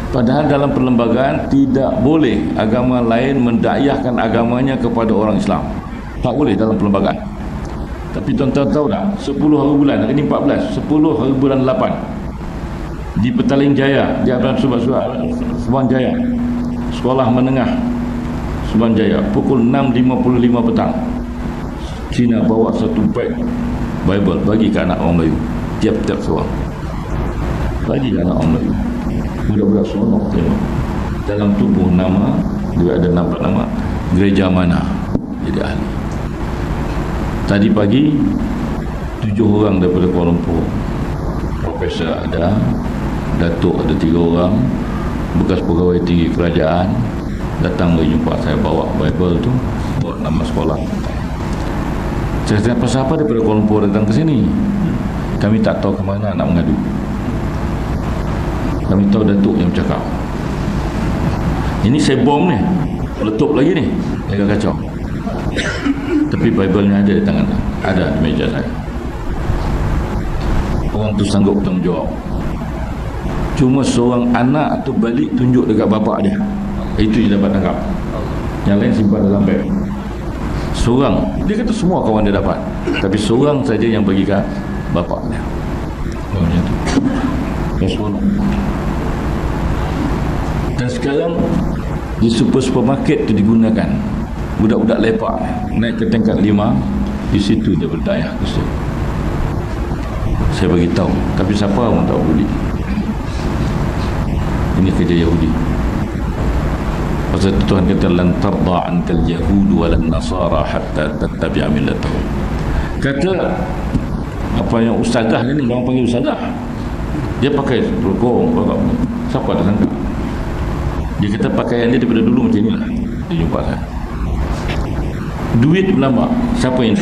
Padahal dalam perlembagaan tidak boleh agama lain mendakwahkan agamanya kepada orang Islam. Tak boleh dalam perlembagaan. Tapi tuan-tuan tahu tak, 10 hari bulan, hari ini 14, 10 hari bulan 8 di Petaling Jaya, di Abang Subang Jaya, sekolah menengah Subang Jaya, pukul 6.55 petang, Cina bawa satu beg Bible bagi ke anak orang Melayu, tiap-tiap seorang bagi ke anak orang Melayu. Budak-budak seronok tengok. Dalam tubuh nama dia ada nampak nama gereja mana jadi ahli. Tadi pagi 7 orang daripada Kuala Lumpur, profesor ada, datuk ada 3 orang, bekas pegawai tinggi kerajaan datang bagi jumpa saya, bawa Bible tu, bawa nama sekolah. Saya tanya, pasal apa daripada Kuala Lumpur datang ke sini? Kami tak tahu ke mana nak mengadu. Kami tahu datuk yang bercakap. Ini saya bom ni, letup lagi ni, agak kacau. Tapi Bible-nya ada di tangan, ada di meja saya. Orang tu sanggup bertanggungjawab. Cuma seorang anak tu balik tunjuk dekat bapa dia, itu dia dapat tangkap. Yang lain simpan dalam beg. Seorang, dia kata semua kawan dia dapat, tapi seorang saja yang bagi ke bapa dia. Macam tu. Dan sekarang di supermarket tu digunakan. Budak-budak lepak naik ke tingkat 5, di situ dia berdaya. Saya bagi tahu, tapi siapa pun tak boleh. Ini kerja Yahudi. Pasal Tuhan kata lan tarda ankal yahud walan nasara hatta tattabi'a millatahum. Kata apa yang ustazah ni, orang panggil ustazah, dia pakai rokok, siapa ada sangka. Dia kata pakaian dia daripada dulu macam inilah. Dia jumpa saya. Duit berlambak. Siapa yang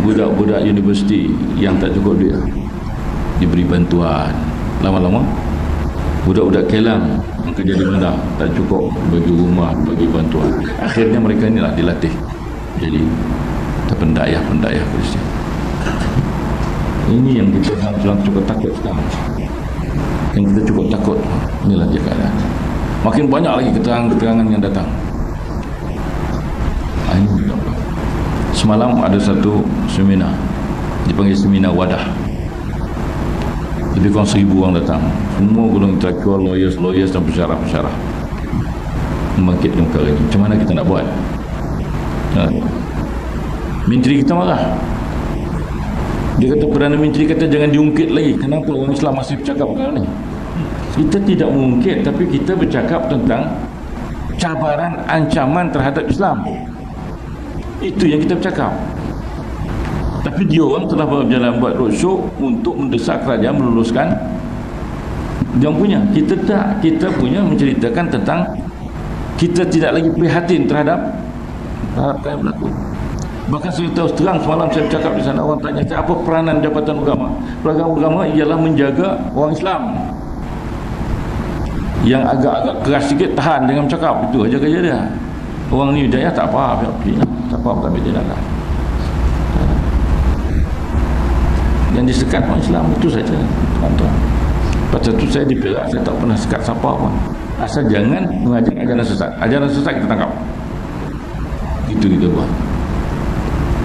budak-budak universiti yang tak cukup duit diberi bantuan. Lama-lama budak-budak Kelang yang kerja di mana tak cukup bagi rumah, bagi bantuan. Akhirnya mereka inilah dilatih jadi pendakwa Kristian. Ini yang kita cukup takut sekarang. Yang kita cukup takut, inilah dia keadaan. Makin banyak lagi keterangan-keterangan yang datang. Semalam ada satu seminar, dipanggil seminar wadah. Lebih kurang 1,000 orang datang. Semua golongan intelektual, lawyers dan pensyarah-pensyarah membangkitkan perkara ini. Macam mana kita nak buat? Menteri kita marah. Dia kata, Perdana Menteri kata jangan diungkit lagi. Kenapa orang Islam masih bercakap perkara ni? Kita tidak mengungkit, tapi kita bercakap tentang cabaran, ancaman terhadap Islam. Itu yang kita bercakap. Tapi dia orang telah berjalan buat roadshow untuk mendesak kerajaan meluluskan dia punya. Kita tak, kita punya menceritakan tentang kita tidak lagi prihatin terhadap apa yang berlaku. Bahkan saya tahu terang, semalam saya bercakap di sana, orang tanya saya apa peranan Jabatan Agama. Peranan agama ialah menjaga orang Islam. Yang agak-agak keras sikit tahan dengan cakap, itu aja kerja dia. Orang ni Hidayah tak apa, tak apa, tapi dia nak. Yang disekat orang Islam itu saja, tuan-tuan. Pasal tu saya di Perak, saya tak pernah sekat siapa pun. Asal jangan mengajar ajaran sesat. Ajaran sesat kita tangkap. Itu kita buat.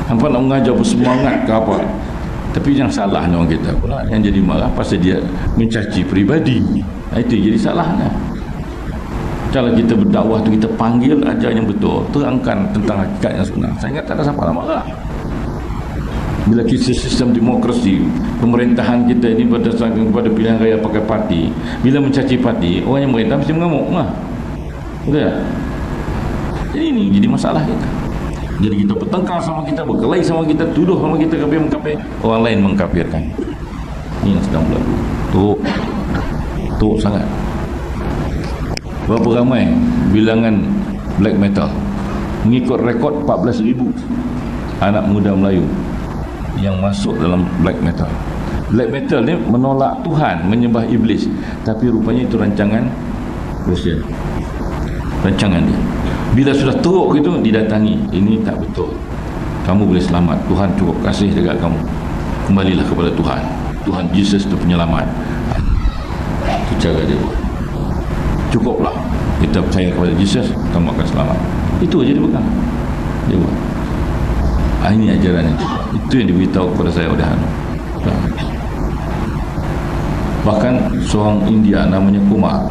Hampa nak mengajar bersemangat ke apa, tapi yang salahnya orang kita pula yang jadi marah pasal dia mencaci peribadi. Itu jadi salahnya. Kalau kita berdakwah tu kita panggil ajar yang betul, terangkan tentang hakikat yang sebenar. Saya ingat tak ada siapa nak marah. Bila kisah sistem demokrasi, pemerintahan kita ini berdasarkan kepada pilihan raya pakai parti, bila mencaci parti, orang yang merintah mesti mengamuk lah. Betul tak? Jadi ini jadi masalah kita. Jadi kita bertengkar sama kita, berkelahi sama kita, tuduh sama kita kafir-mengkafir, orang lain mengkafirkan. Ini yang sedang berlaku. Teruk sangat. Berapa ramai bilangan black metal? Mengikut rekod 14,000 anak muda Melayu yang masuk dalam black metal. Black metal ni menolak Tuhan, menyembah iblis, tapi rupanya itu rancangan Kristian. Rancangan dia. Bila sudah teruk gitu, didatangi, ini tak betul, kamu boleh selamat, Tuhan cukup kasih dekat kamu, kembalilah kepada Tuhan. Tuhan Yesus itu penyelamat. Itu cara dia buat. Cukuplah kita percaya kepada Yesus, kamu akan selamat. Itu aja dia pegang, dia buat. Ini ajarannya. Itu yang diberitahu kepada saya oleh Hanu. Bahkan seorang India namanya Kumar,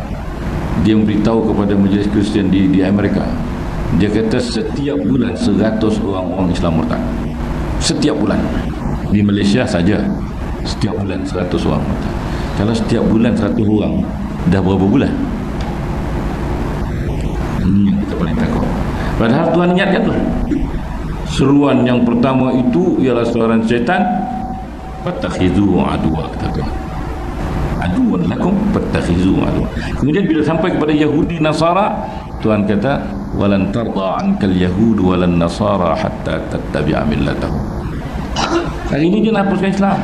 dia memberitahu kepada majlis Kristian di Amerika. Dia kata setiap bulan 100 orang Islam murtad. Setiap bulan. Di Malaysia saja setiap bulan 100 orang murtad. Kalau setiap bulan 100 orang, dah berapa bulan? Ini yang kita paling takut. Padahal Tuhan ingatkan tu. Seruan yang pertama itu ialah suaran syaitan. Fattakhidhu aduwa, kata Tuhan. Aduan lakum fattakhidhu aduwa. Kemudian bila sampai kepada Yahudi Nasara, Tuhan kata walan tarda ankal yahud walan nasara hatta tattabi'a millatahum. Hari ini dia nak hapuskan Islam.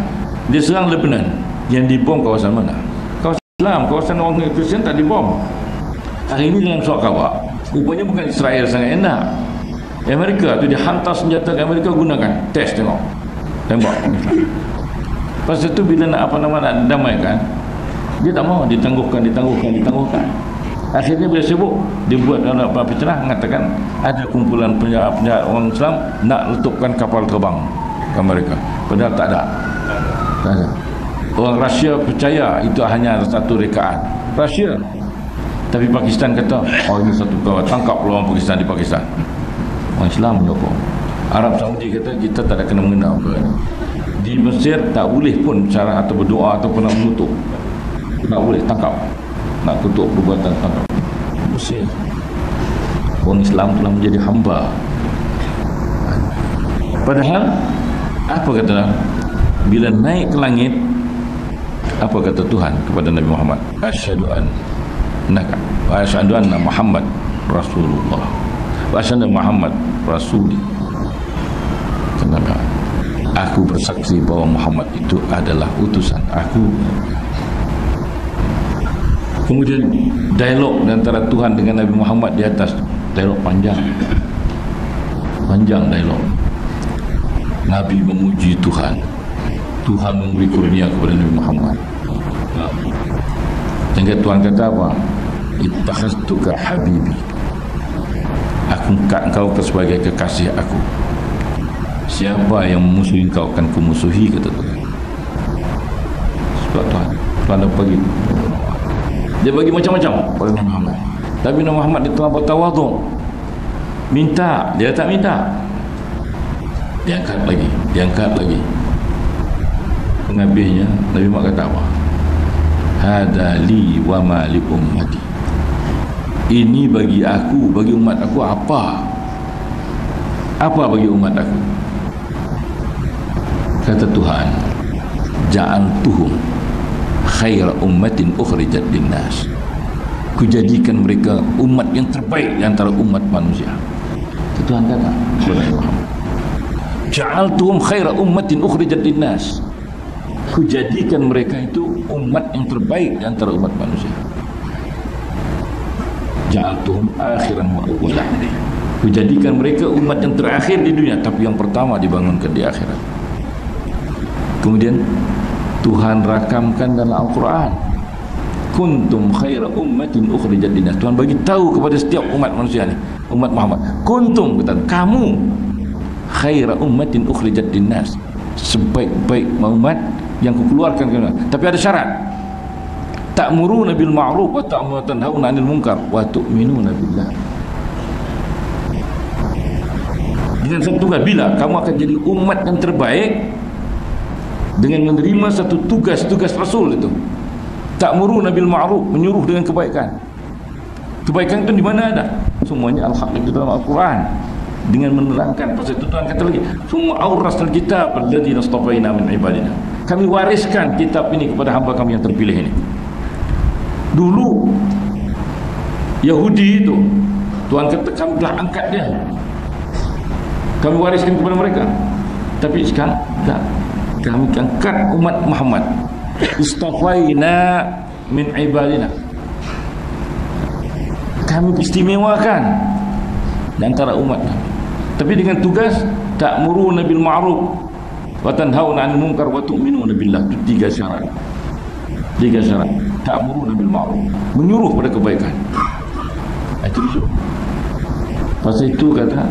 Dia serang Lebanon. Yang dibom kawasan mana? Kawasan Islam. Kawasan orang Kristian tak dibom. Hari ini dalam surat khabar, rupanya bukan Israel sangat enak. Amerika tu dia hantar senjata ke Amerika, gunakan test, tengok, tembak. Lepas itu bila nak nak damaikan, dia tak mau, ditangguhkan. Akhirnya bila sibuk, dia buat apa fitnah, mengatakan ada kumpulan penjahat orang Islam nak letupkan kapal terbang ke Amerika. Padahal tak ada. Orang Rusia percaya itu hanya satu rekaan Rusia, tapi Pakistan kata ini satu kawan, tangkap orang Pakistan di Pakistan. Orang Islam menyokong. Arab Saudi kata kita tak ada kena mengena apa. Di Mesir tak boleh pun cara atau berdoa ataupun nak menutup, tak boleh, tangkap, nak tutup perbuatan tangkap. Mesir, orang Islam telah menjadi hamba. Padahal apa kata, bila naik ke langit, apa kata Tuhan kepada Nabi Muhammad? Asyhadu anna Muhammad Rasulullah wa asyhadu Muhammad Rasuli. Kenapa? Aku bersaksi bahawa Muhammad itu adalah utusan aku. Kemudian dialog antara Tuhan dengan Nabi Muhammad di atas, dialog panjang dialog. Nabi memuji Tuhan, Tuhan memberi kurnia kepada Nabi Muhammad. Sehingga Tuhan kata apa? Ittakhaztuka habibi, aku angkat engkau sebagai kekasih aku. Siapa yang memusuhi engkau akan kumusuhi, kata Tuhan. Sebab Tuhan dah bagi, dia bagi macam-macam pada Nabi Muhammad. Tapi Nabi Muhammad dia telah bertawaduk, minta, dia tak minta, diangkat lagi. Habisnya Nabi Muhammad kata apa? Hada li wa ma li ummati, ini bagi aku, bagi umat aku. Apa bagi umat aku? Kata Tuhan, ja'altuhum khaira ummatin ukhrijat linnas. Kujadikan mereka umat yang terbaik di antara umat manusia. Itu Tuhan kata. Ja'altuhum khaira ummatin ukhrijat linnas. Kujadikan mereka itu umat yang terbaik di antara umat manusia. Ja'altuhum akhiran wa awwalan. Kujadikan mereka umat yang terakhir di dunia, tapi yang pertama dibangunkan di akhirat. Kemudian Tuhan rakamkan dalam Al-Quran, kuntum khaira ummatin ukhrijat linnas. Tuhan bagi tahu kepada setiap umat manusia ni, umat Muhammad, kuntum, kata kamu, khaira ummatin ukhrijat linnas, sebaik-baik umat yang kukeluarkan ke dunia. Tapi ada syarat, ta'muruna bil ma'ruf wa tanhauna 'anil munkar wa tu'minuna billah. Dengan satu tugas, bila kamu akan jadi umat yang terbaik dengan menerima satu tugas Rasul itu, ta'muruna bil ma'ruf, menyuruh dengan kebaikan. Kebaikan itu di mana ada? Semuanya al-haq itu dalam Al-Quran. Dengan menerangkan pasal itu Tuhan kata lagi, semua aurasal kitab alladziina istafaina min ibadina. Kami wariskan kitab ini kepada hamba kami yang terpilih ini. Dulu Yahudi itu Tuhan kata kami telah angkat dia, kami wariskan kepada mereka. Tapi sekarang tak, kami angkat umat Muhammad, istafaina min ibadina, kami istimewakan di antara umat. Tapi dengan tugas ta'muruna bil ma'ruf wa tanhauna 'anil munkar wa tu'minuna billah. Itu tiga syarat. Ta'muruna bil ma'ruf, menyuruh pada kebaikan. Itu disuruh. Pasal itu kata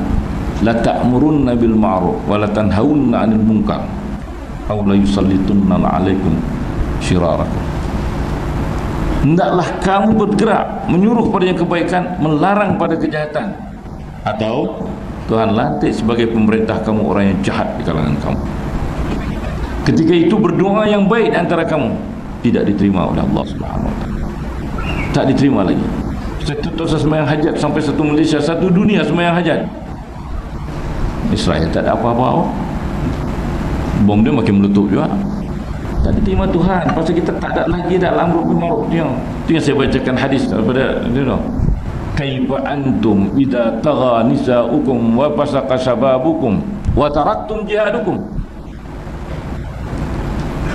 la ta'murunna bil ma'ruf wa la tanhauna 'anil munkar aw la yusallitunna 'alaikum syirarakum. Hendaklah kamu bergerak menyuruh pada yang kebaikan, melarang pada kejahatan, atau Tuhan lantik sebagai pemerintah kamu orang yang jahat di kalangan kamu. Ketika itu berdoa yang baik di antara kamu tidak diterima oleh Allah Subhanahu wa taala. Tak diterima lagi. Satu sembahyang hajat sampai satu Malaysia, satu dunia sembahyang hajat. Israel tak ada apa-apa. Bom dia makin meletup juga. Tak diterima Tuhan. Pasal kita tak ada lagi dalam amr bil ma'ruf dia. Itu yang saya bacakan hadis daripada dia. Kaifa antum idza tagha nisa'ukum wa fasaqa shababukum wa taraktum jihadukum.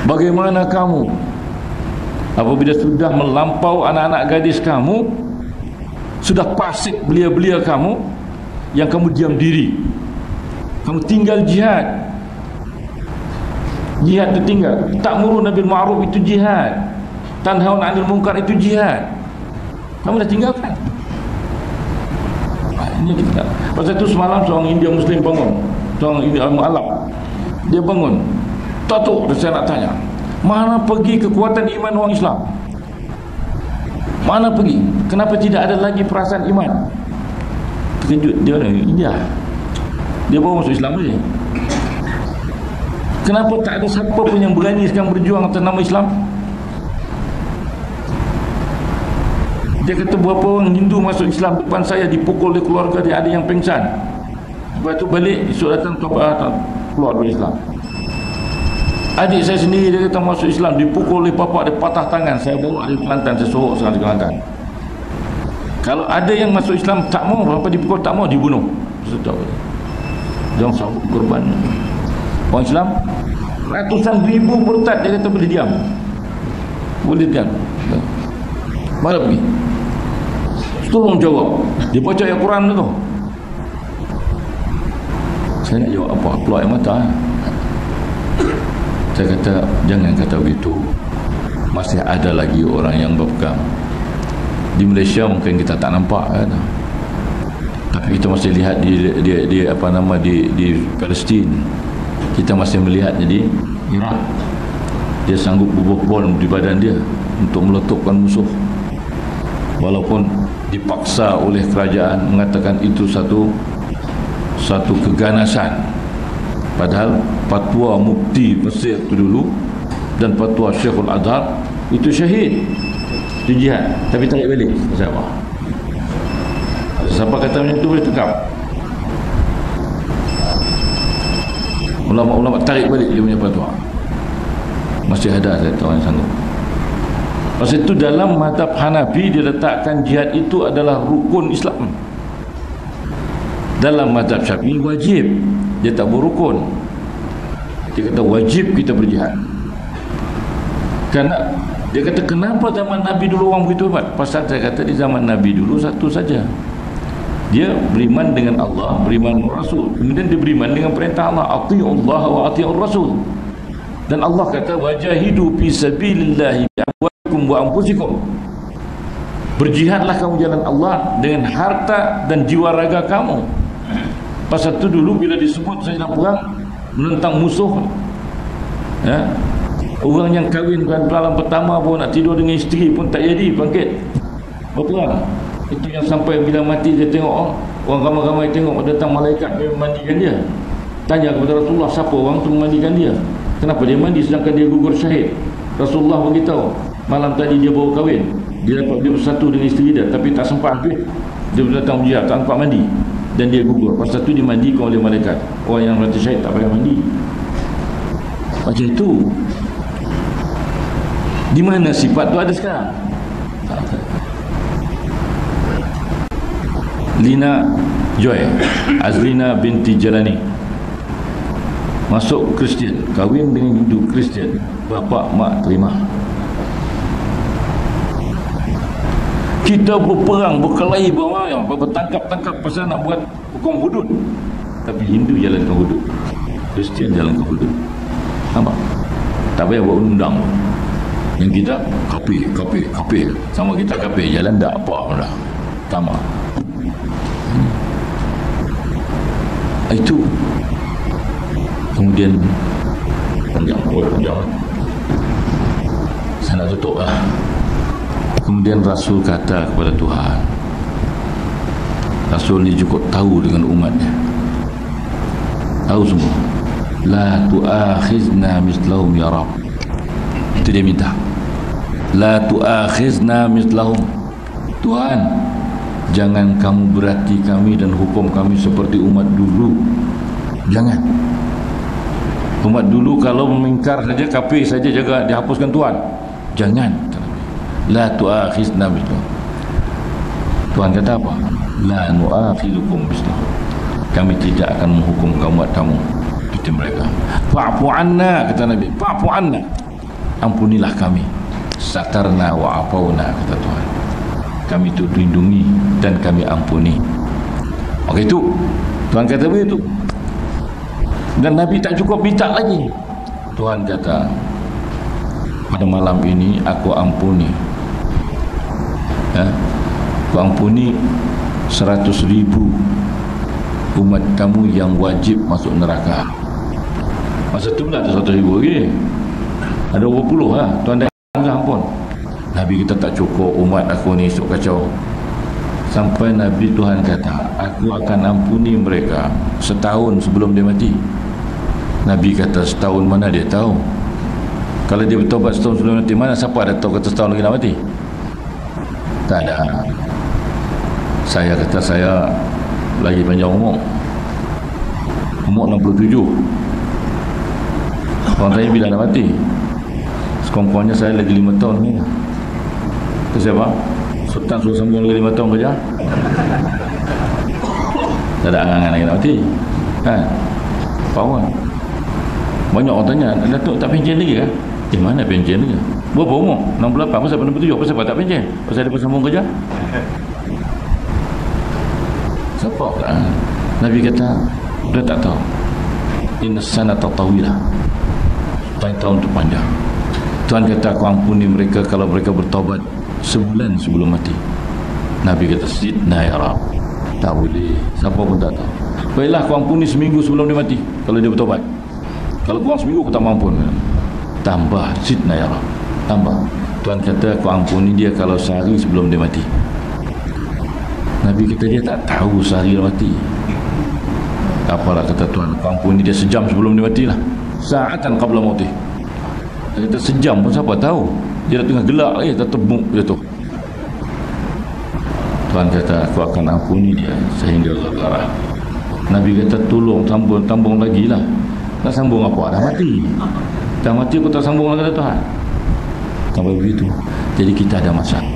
Bagaimana kamu apabila sudah melampau anak-anak gadis kamu, sudah fasik belia-belia kamu, yang kamu diam diri, kamu tinggal jihad. Jihad itu tinggal. Ta'muruna bil ma'ruf itu jihad, tanhauna 'anil munkar itu jihad. Kamu dah tinggalkan. Ini kita. Pasal itu semalam seorang India Muslim bangun, seorang India Mu'alaf, dia bangun, Datuk, saya nak tanya, mana pergi kekuatan iman orang Islam? Mana pergi? Kenapa tidak ada lagi perasaan iman? Terkejut dia orang India. Dia baru masuk Islam ni. Kenapa tak ada siapa pun yang berani sekarang berjuang atas nama Islam? Dia kata berapa orang Hindu masuk Islam depan saya dipukul oleh keluarga dia, ada yang pengsan. Lepas tu balik, esok datang keluar dari Islam. Adik saya sendiri, dia kata masuk Islam, dipukul oleh bapak dia, patah tangan. Saya bawa dari Kelantan, saya sorok sekarang di Kelantan. Kalau ada yang masuk Islam tak mau, apa dipukul tak mau, dibunuh. Jangan sambut korban. Orang Islam ratusan ribu murtad, dia kata boleh diam. Boleh diam. Mana pergi? Tolong jawab. Dia baca ayat Quran tu. Saya nak jawab apa? Keluar air mata. Saya kata jangan kata begitu. Masih ada lagi orang yang berpegang. Di Malaysia mungkin kita tak nampak kan? Tapi kita masih lihat di apa nama di Palestin. Kita masih melihatnya di Iraq. Dia sanggup bubuh bom di badan dia untuk meletupkan musuh. Walaupun dipaksa oleh kerajaan mengatakan itu satu keganasan, padahal fatwa mufti Mesir itu dulu dan fatwa Syekhul Azhar itu syahid, itu jihad, tapi tarik balik. Siapa kata macam itu boleh tegak? Ulama-ulama tarik balik dia punya fatwa. Masih ada saya tahu yang sanggup. Pasal itu dalam mazhab Hanafi dia letakkan jihad itu adalah rukun Islam. Dalam mazhab Syafi'i wajib, dia tak berrukun. Dia kata wajib kita berjihad. Kerana dia kata kenapa zaman Nabi dulu orang begitu hebat? Pasal saya kata di zaman Nabi dulu satu saja. Dia beriman dengan Allah, beriman dengan Rasul. Kemudian dia beriman dengan perintah Allah, ati'ullah wa ati'ur Rasul. Dan Allah kata wajahidu fi sabilillahi bi amwalikum wa anfusikum. Berjihadlah kamu jalan Allah dengan harta dan jiwa raga kamu. Pasal itu dulu bila disebut saya nak perang menentang musuh, ya, orang yang kahwin malam pertama pun nak tidur dengan isteri pun tak jadi bangkit berperang. Itu yang sampai bila mati dia tengok orang ramai-ramai tengok datang malaikat dia memandikan dia. Tanya kepada Rasulullah siapa orang tu memandikan dia, kenapa dia mandi sedangkan dia gugur syahid. Rasulullah beritahu malam tadi dia baru kahwin, dia dapat dia bersatu dengan isteri dia tapi tak sempat habis dia datang berjihad tak sempat mandi dan dia gugur. Pasal tu dimandikan oleh malaikat. Orang yang mati syahid tak payah mandi. Macam itu. Di mana sifat tu ada sekarang? Tak ada. Lina Joy Azlina binti Jalani masuk Kristian, kahwin dengan Hindu Kristian, bapa mak terima. Kita berperang, berkelahi, bertangkap-tangkap pasal nak buat hukum hudud, tapi Hindu jalankan hudud, Kristian jalankan hudud. Nampak? Tak payah buat undang. Yang kita kapir sama kita kapir jalan tak apa dah sama. Itu kemudian panjang saya nak tutup lah. Kemudian Rasul kata kepada Tuhan, Rasul ni cukup tahu dengan umatnya, tahu semua. La tu'akhizna mislahum ya Rabb. Itu dia minta, la tu'akhizna mislahum. Tuhan, jangan kamu berati kami dan hukum kami seperti umat dulu. Jangan. Umat dulu kalau mengingkar saja, kafir saja jaga dihapuskan Tuhan. Jangan. La tu'akhizna mislahum. Tuhan kata apa? La nu'akhizukum mislahum. Kami tidak akan menghukum kamu kamu seperti mereka. Fa'fu anna, kata Nabi. Fa'fu anna. Ampunilah kami. Satarna wa afauna, kata Tuhan. Kami itu lindungi dan kami ampuni. Okey, itu Tuhan kata begitu. Dan Nabi tak cukup minta lagi. Tuhan kata pada malam ini aku ampuni, aku ampuni 100,000 umat kamu yang wajib masuk neraka. Masa tu pula ada 100,000 lagi, ada 20 lah. Tuhan dah ampun. Nabi kita tak cukup, umat aku ni esok kacau. Sampai Nabi Tuhan kata aku akan ampuni mereka setahun sebelum dia mati. Nabi kata setahun mana dia tahu? Kalau dia bertobat setahun sebelum mati, mana siapa ada tahu kata setahun lagi nak mati? Tak ada. Saya kata saya lagi panjang umur 67. Orang tanya bila nak mati, sekurang-kurangnya saya lagi 5 tahun ni. Itu siapa? Sultan suruh sambung lagi 5 tahun kerja. Tak ada angan-angan lagi nak mati kan? Power. Banyak orang tanya, Datuk tak pencen lagi kan? Mana pencen lagi? Berapa umur? 68, pasal 67, pasal apa tak pencen? Pasal dia sambung kerja? Siapa kan? Nabi kata dia tak tahu. Inna sanata tawilah, tahun tu panjang. Tuhan kata aku ampuni mereka kalau mereka bertaubat sebulan sebelum mati. Nabi kata sidna ya Rab. Tak boleh, siapa pun tak tahu. Baiklah aku ampuni seminggu sebelum dia mati kalau dia bertaubat. Kalau kurang seminggu aku tak mampu. Tambah sidna ya Rab, tambah. Tuhan kata aku ampuni dia kalau sehari sebelum dia mati. Nabi kata dia tak tahu sehari dia mati. Apalah kata Tuhan, aku ampuni dia sejam sebelum dia mati lah. Sa'atan qabla mautih. Dia kata sejam pun siapa tahu. Dia dah tengah gelak lagi, dah terbuk dia tu. Tuhan kata aku akan ampuni dia sehingga darah. Nabi kata tolong tambung lagi lah. Nak sambung apa? Dah mati. Dah mati aku tak sambung lagi Tuhan. Sampai begitu. Jadi kita ada masalah.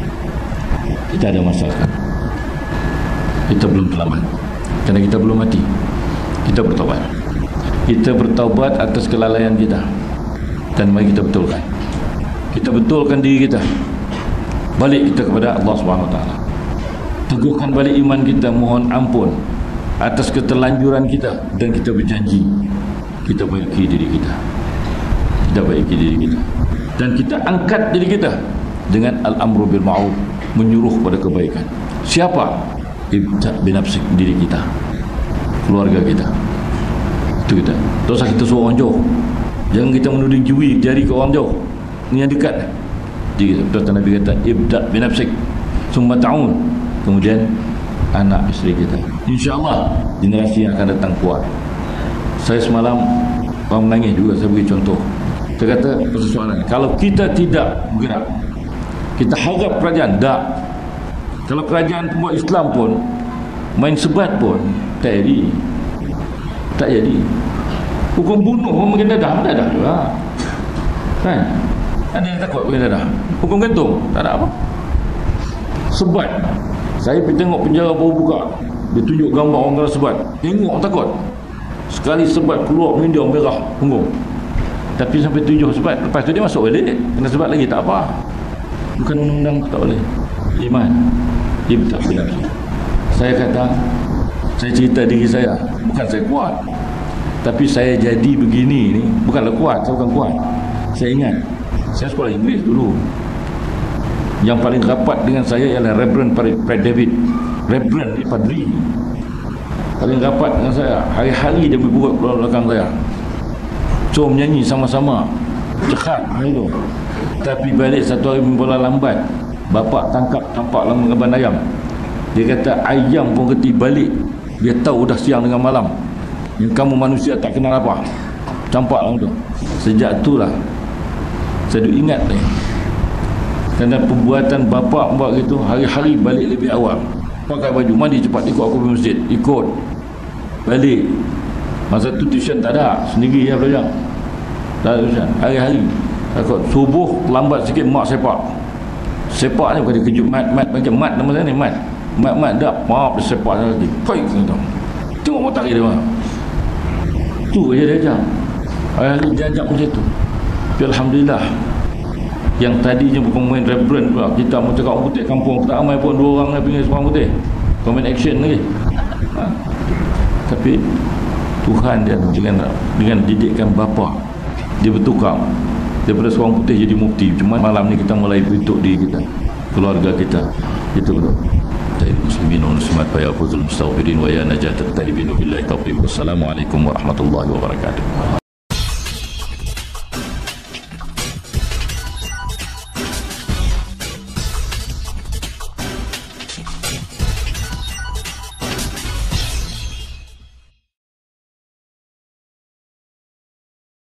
Kita ada masalah. Kita belum selamat. Kerana kita belum mati. Kita bertaubat. Kita bertaubat atas kelalaian kita. Dan mari kita betulkan. Kita betulkan diri kita. Balik kita kepada Allah SWT. Teguhkan balik iman kita. Mohon ampun atas keterlanjuran kita. Dan kita berjanji kita baiki diri kita. Kita baiki diri kita. Dan kita angkat diri kita dengan al-amru bil ma'ruf, menyuruh pada kebaikan. Siapa? Ibda' binafsik, diri kita, keluarga kita. Itu kita. Tak usah kita suruh orang jauh. Jangan kita menuding jari ke orang jauh. Ini yang dekat. Diri kita. Betul Nabi kata ibda' binafsik summa ta'un. Kemudian anak isteri kita. InsyaAllah generasi yang akan datang kuat. Saya semalam orang menangis juga. Saya beri contoh. Saya kata persoalan, kalau kita tidak bergerak, kita harap kerajaan, tak. Kalau kerajaan buat Islam pun main sebat pun tak jadi. Tak jadi. Hukum bunuh pun makin dadah juga. Kan? Ada yang takut makin dadah. Hukum gantung tak ada apa. Sebat. Saya pergi tengok penjara baru buka. Dia tunjuk gambar orang kena sebat. Tengok takut. Sekali sebat keluar minda merah punggung. Tapi sampai 7 sebat. Lepas tu dia masuk balik. Kena sebat lagi tak apa. Bukan undang-undang tak boleh. Iman. Dia tak benar. Saya kata, saya cerita diri saya. Bukan saya kuat. Tapi saya jadi begini ni. Bukanlah kuat. Saya bukan kuat. Saya ingat. Saya sekolah Inggeris dulu. Yang paling rapat dengan saya ialah Reverend Fred David. Reverend ni padri. Paling rapat dengan saya. Hari-hari dia berbuat belakang saya. So menyanyi sama-sama. Cekat itu. Tapi balik satu hari bola lambat, bapak tangkap nampak lamban ayam. Dia kata ayam pun reti balik. Dia tahu dah siang dengan malam. Yang kamu manusia tak kenal apa. Campak lah tu. Sejak itulah saya duk ingat ni. Kerana perbuatan bapak buat gitu, hari-hari balik lebih awal. Pakai baju mandi cepat, ikut aku pergi masjid. Ikut balik. Masa tu tuition tak ada, sendiri ya belajar. Tak ada tuition. Hari-hari. Takut subuh lambat sikit mak sepak. Sepak ni bukan dia kejut mat macam mat nama saya ni mat. Mat dah maaf dia sepak saya lagi. Fight gitu. Tengok motak dia mana. Tu aja dia ajar. Hari-hari dia ajak macam tu. Tapi alhamdulillah. Yang tadinya bukan main reverend pula. Kita mau cakap orang putih kampung tak ramai pun 2 orang nak pinggir orang putih. Comment action lagi. Tapi Tuhan dia dengan didikkan bapa dia bertukar daripada seorang putih jadi mufti. Cuma malam ni kita mulai bentuk diri kita, keluarga kita. Itu betul. Muslimin wa muslimat wa ya fuzul mustaghfirin wa ya najat at-taibin billahi taufiq. Wassalamualaikum warahmatullahi wabarakatuh.